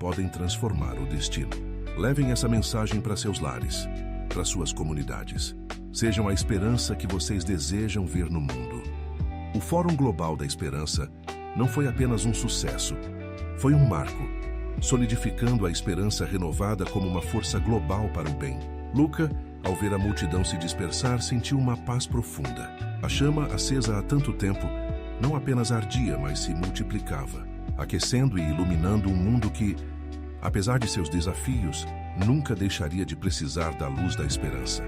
podem transformar o destino. Levem essa mensagem para seus lares, para suas comunidades. Sejam a esperança que vocês desejam ver no mundo. O Fórum Global da Esperança não foi apenas um sucesso, foi um marco, solidificando a esperança renovada como uma força global para o bem. Luca, ao ver a multidão se dispersar, sentiu uma paz profunda. A chama, acesa há tanto tempo, não apenas ardia, mas se multiplicava, aquecendo e iluminando um mundo que, apesar de seus desafios, nunca deixaria de precisar da luz da esperança.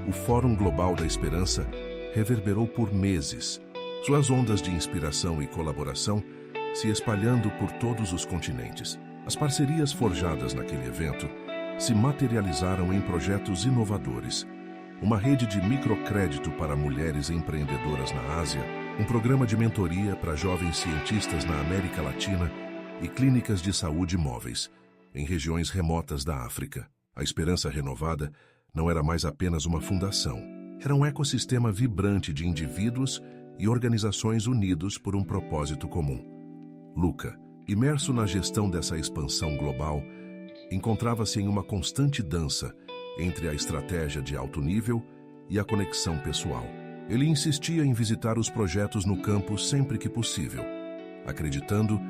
O Fórum Global da Esperança reverberou por meses, suas ondas de inspiração e colaboração se espalhando por todos os continentes. As parcerias forjadas naquele evento se materializaram em projetos inovadores, uma rede de microcrédito para mulheres empreendedoras na Ásia, um programa de mentoria para jovens cientistas na América Latina e clínicas de saúde móveis em regiões remotas da África. A esperança renovada não era mais apenas uma fundação, era um ecossistema vibrante de indivíduos e organizações unidos por um propósito comum. Luca, imerso na gestão dessa expansão global, encontrava-se em uma constante dança entre a estratégia de alto nível e a conexão pessoal. Ele insistia em visitar os projetos no campo sempre que possível, acreditando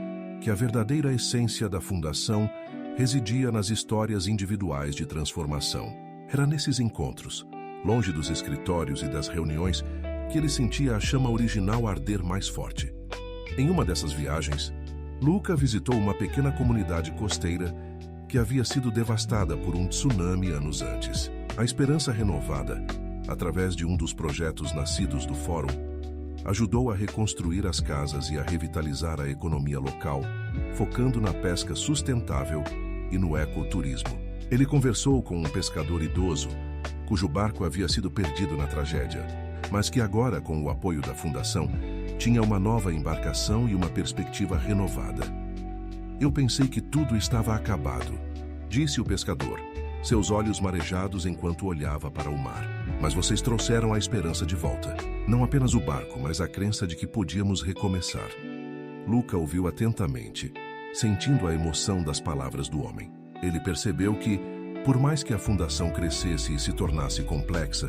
que a verdadeira essência da fundação residia nas histórias individuais de transformação. Era nesses encontros, longe dos escritórios e das reuniões, que ele sentia a chama original arder mais forte. Em uma dessas viagens, Luca visitou uma pequena comunidade costeira que havia sido devastada por um tsunami anos antes. A esperança renovada, através de um dos projetos nascidos do Fórum, ajudou a reconstruir as casas e a revitalizar a economia local, focando na pesca sustentável e no ecoturismo. Ele conversou com um pescador idoso, cujo barco havia sido perdido na tragédia. mas que agora, com o apoio da Fundação, tinha uma nova embarcação e uma perspectiva renovada. Eu pensei que tudo estava acabado, disse o pescador, seus olhos marejados enquanto olhava para o mar. Mas vocês trouxeram a esperança de volta. Não apenas o barco, mas a crença de que podíamos recomeçar. Luca ouviu atentamente, sentindo a emoção das palavras do homem. Ele percebeu que, por mais que a fundação crescesse e se tornasse complexa,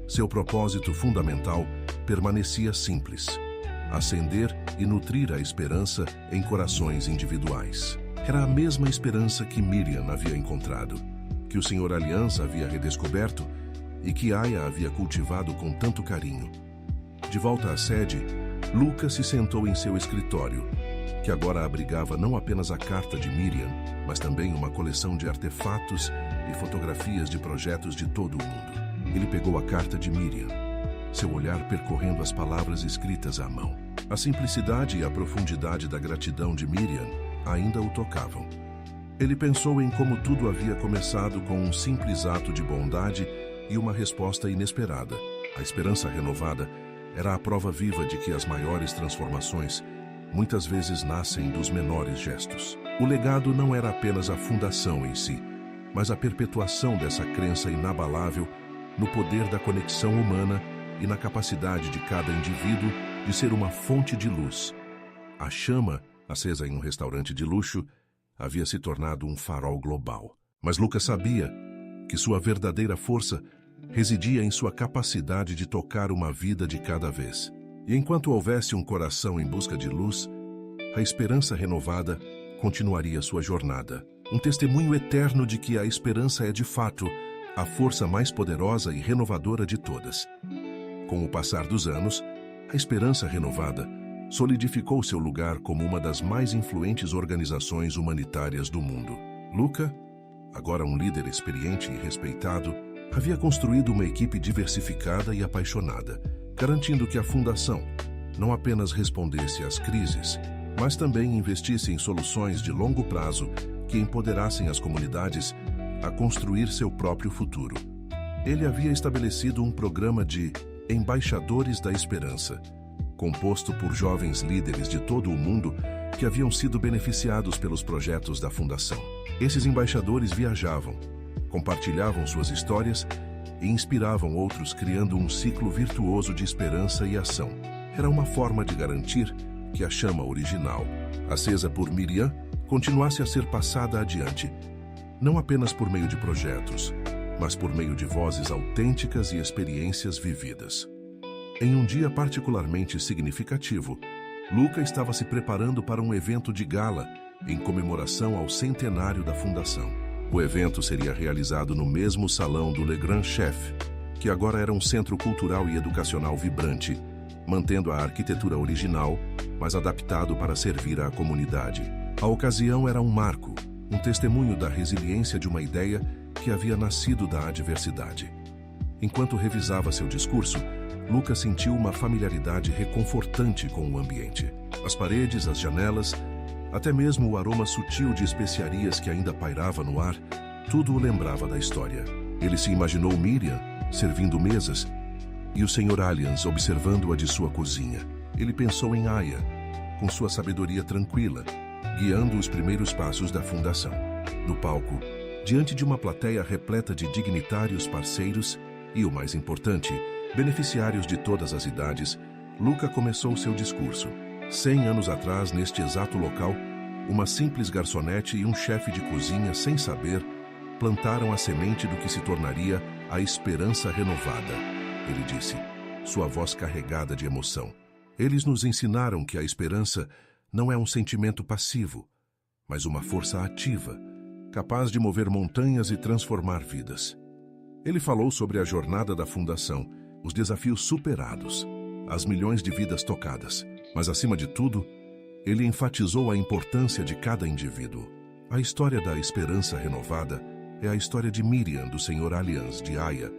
seu propósito fundamental permanecia simples: acender e nutrir a esperança em corações individuais. Era a mesma esperança que Miriam havia encontrado, que o Sr. Alliance havia redescoberto e que Aya havia cultivado com tanto carinho. De volta à sede, Luca se sentou em seu escritório, que agora abrigava não apenas a carta de Miriam, mas também uma coleção de artefatos e fotografias de projetos de todo o mundo. Ele pegou a carta de Miriam, seu olhar percorrendo as palavras escritas à mão. A simplicidade e a profundidade da gratidão de Miriam ainda o tocavam. Ele pensou em como tudo havia começado com um simples ato de bondade e uma resposta inesperada. A esperança renovada era a prova viva de que as maiores transformações muitas vezes nascem dos menores gestos. O legado não era apenas a fundação em si, mas a perpetuação dessa crença inabalável no poder da conexão humana e na capacidade de cada indivíduo de ser uma fonte de luz. A chama, acesa em um restaurante de luxo, havia se tornado um farol global. Mas Lucas sabia que sua verdadeira força residia em sua capacidade de tocar uma vida de cada vez. E enquanto houvesse um coração em busca de luz, a esperança renovada continuaria sua jornada. Um testemunho eterno de que a esperança é, de fato, a força mais poderosa e renovadora de todas. Com o passar dos anos, a esperança renovada solidificou seu lugar como uma das mais influentes organizações humanitárias do mundo. Luca, agora um líder experiente e respeitado, havia construído uma equipe diversificada e apaixonada, garantindo que a fundação não apenas respondesse às crises, mas também investisse em soluções de longo prazo que empoderassem as comunidades a construir seu próprio futuro. Ele havia estabelecido um programa de Embaixadores da Esperança, composto por jovens líderes de todo o mundo que haviam sido beneficiados pelos projetos da Fundação. Esses embaixadores viajavam, compartilhavam suas histórias e inspiravam outros, criando um ciclo virtuoso de esperança e ação. Era uma forma de garantir que a chama original, acesa por Miriam, continuasse a ser passada adiante, não apenas por meio de projetos, mas por meio de vozes autênticas e experiências vividas. Em um dia particularmente significativo, Luca estava se preparando para um evento de gala em comemoração ao centenário da Fundação. O evento seria realizado no mesmo salão do Le Grand Chef, que agora era um centro cultural e educacional vibrante, mantendo a arquitetura original, mas adaptado para servir à comunidade. A ocasião era um marco, um testemunho da resiliência de uma ideia que havia nascido da adversidade. Enquanto revisava seu discurso, Lucas sentiu uma familiaridade reconfortante com o ambiente. As paredes, as janelas, até mesmo o aroma sutil de especiarias que ainda pairava no ar, tudo o lembrava da história. Ele se imaginou Miriam servindo mesas e o Sr. Alliance observando-a de sua cozinha. Ele pensou em Aya, com sua sabedoria tranquila, guiando os primeiros passos da fundação. No palco, diante de uma plateia repleta de dignitários parceiros e, o mais importante, beneficiários de todas as idades, Luca começou seu discurso. 100 anos atrás, neste exato local, uma simples garçonete e um chefe de cozinha, sem saber, plantaram a semente do que se tornaria a esperança renovada. Ele disse, sua voz carregada de emoção. Eles nos ensinaram que a esperança não é um sentimento passivo, mas uma força ativa, capaz de mover montanhas e transformar vidas. Ele falou sobre a jornada da Fundação, os desafios superados, as milhões de vidas tocadas, mas, acima de tudo, ele enfatizou a importância de cada indivíduo. A história da esperança renovada é a história de Miriam, do Sr. Alliance, de Aya,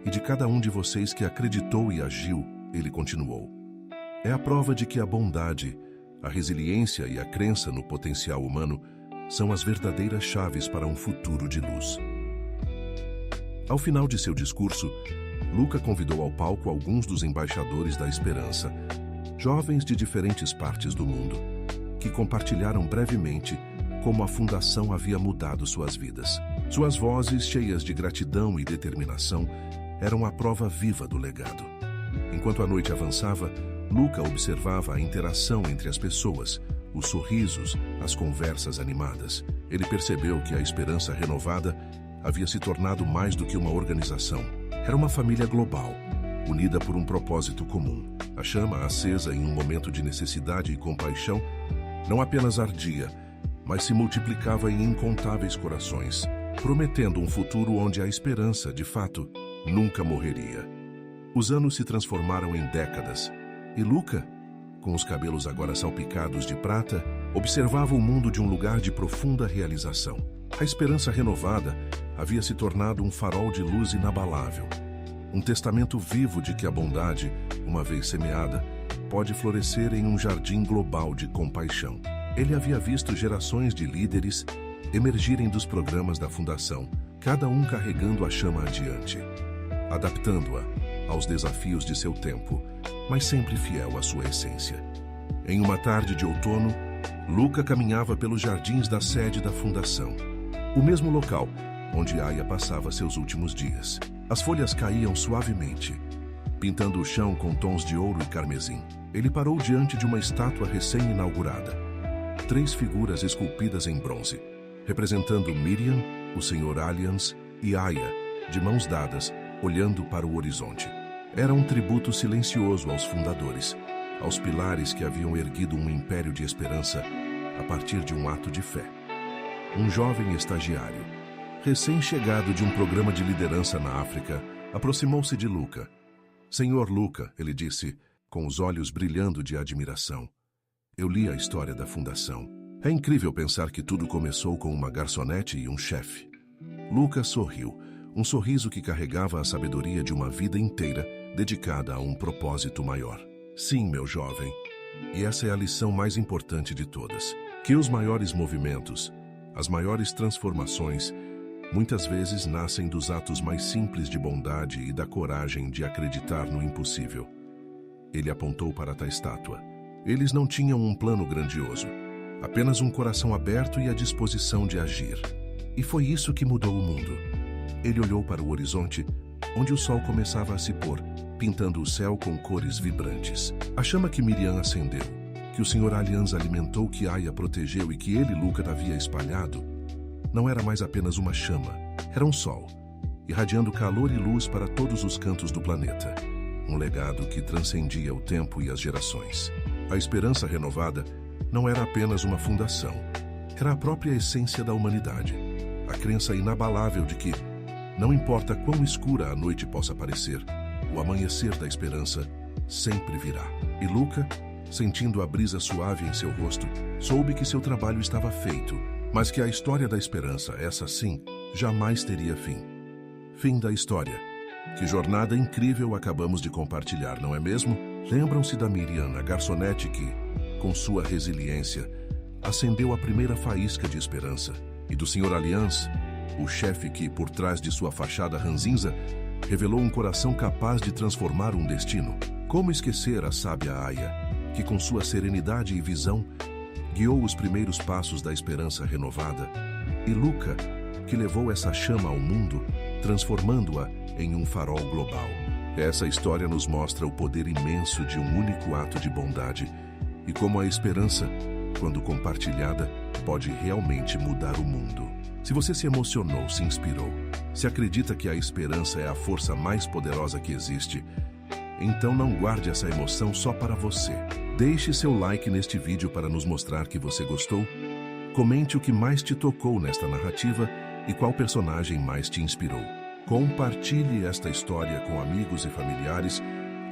e de cada um de vocês que acreditou e agiu, ele continuou. É a prova de que a bondade, a resiliência e a crença no potencial humano são as verdadeiras chaves para um futuro de luz. Ao final de seu discurso, Luca convidou ao palco alguns dos embaixadores da esperança, jovens de diferentes partes do mundo, que compartilharam brevemente como a fundação havia mudado suas vidas. Suas vozes, cheias de gratidão e determinação, eram a prova viva do legado. Enquanto a noite avançava, Luca observava a interação entre as pessoas, os sorrisos, as conversas animadas. Ele percebeu que a Esperança Renovada havia se tornado mais do que uma organização. Era uma família global, unida por um propósito comum. A chama acesa em um momento de necessidade e compaixão não apenas ardia, mas se multiplicava em incontáveis corações, prometendo um futuro onde a esperança, de fato, nunca morreria. Os anos se transformaram em décadas, e Luca, com os cabelos agora salpicados de prata, observava o mundo de um lugar de profunda realização. A Esperança Renovada havia se tornado um farol de luz inabalável, um testamento vivo de que a bondade, uma vez semeada, pode florescer em um jardim global de compaixão. Ele havia visto gerações de líderes emergirem dos programas da Fundação, cada um carregando a chama adiante, adaptando-a aos desafios de seu tempo, mas sempre fiel à sua essência. Em uma tarde de outono, Luca caminhava pelos jardins da sede da Fundação, o mesmo local onde Aya passava seus últimos dias. As folhas caíam suavemente, pintando o chão com tons de ouro e carmesim. Ele parou diante de uma estátua recém-inaugurada. 3 figuras esculpidas em bronze, representando Miriam, o Sr. Alliance e Aya, de mãos dadas, olhando para o horizonte. Era um tributo silencioso aos fundadores, aos pilares que haviam erguido um império de esperança a partir de um ato de fé. Um jovem estagiário, recém-chegado de um programa de liderança na África, aproximou-se de Luca. Senhor Luca, ele disse, com os olhos brilhando de admiração. Eu li a história da Fundação. É incrível pensar que tudo começou com uma garçonete e um chefe. Luca sorriu, um sorriso que carregava a sabedoria de uma vida inteira dedicada a um propósito maior. Sim, meu jovem, e essa é a lição mais importante de todas, que os maiores movimentos, as maiores transformações, muitas vezes nascem dos atos mais simples de bondade e da coragem de acreditar no impossível. Ele apontou para a estátua. Eles não tinham um plano grandioso, apenas um coração aberto e a disposição de agir. E foi isso que mudou o mundo. Ele olhou para o horizonte, onde o sol começava a se pôr, pintando o céu com cores vibrantes. A chama que Miriam acendeu, que o Sr. Alliance alimentou, que Aya protegeu e que ele, Luca, havia espalhado, não era mais apenas uma chama, era um sol, irradiando calor e luz para todos os cantos do planeta. Um legado que transcendia o tempo e as gerações. A Esperança Renovada não era apenas uma fundação, era a própria essência da humanidade. A crença inabalável de que, não importa quão escura a noite possa parecer, o amanhecer da esperança sempre virá. E Luca, sentindo a brisa suave em seu rosto, soube que seu trabalho estava feito, mas que a história da esperança, essa sim, jamais teria fim. Fim da história. Que jornada incrível acabamos de compartilhar, não é mesmo? Lembram-se da Miriam, a garçonete que, com sua resiliência, acendeu a primeira faísca de esperança, e do Sr. Alliance, o chefe que, por trás de sua fachada ranzinza, revelou um coração capaz de transformar um destino. Como esquecer a sábia Aya, que com sua serenidade e visão, guiou os primeiros passos da Esperança Renovada, e Luca, que levou essa chama ao mundo, transformando-a em um farol global. Essa história nos mostra o poder imenso de um único ato de bondade e como a esperança, quando compartilhada, pode realmente mudar o mundo. Se você se emocionou, se inspirou, se acredita que a esperança é a força mais poderosa que existe, então não guarde essa emoção só para você. Deixe seu like neste vídeo para nos mostrar que você gostou. Comente o que mais te tocou nesta narrativa e qual personagem mais te inspirou. Compartilhe esta história com amigos e familiares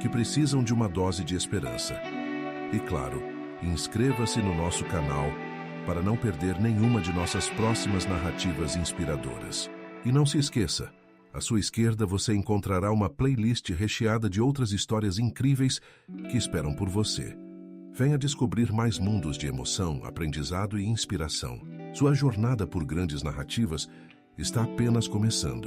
que precisam de uma dose de esperança. E claro, inscreva-se no nosso canal para não perder nenhuma de nossas próximas narrativas inspiradoras. E não se esqueça, à sua esquerda você encontrará uma playlist recheada de outras histórias incríveis que esperam por você. Venha descobrir mais mundos de emoção, aprendizado e inspiração. Sua jornada por grandes narrativas está apenas começando.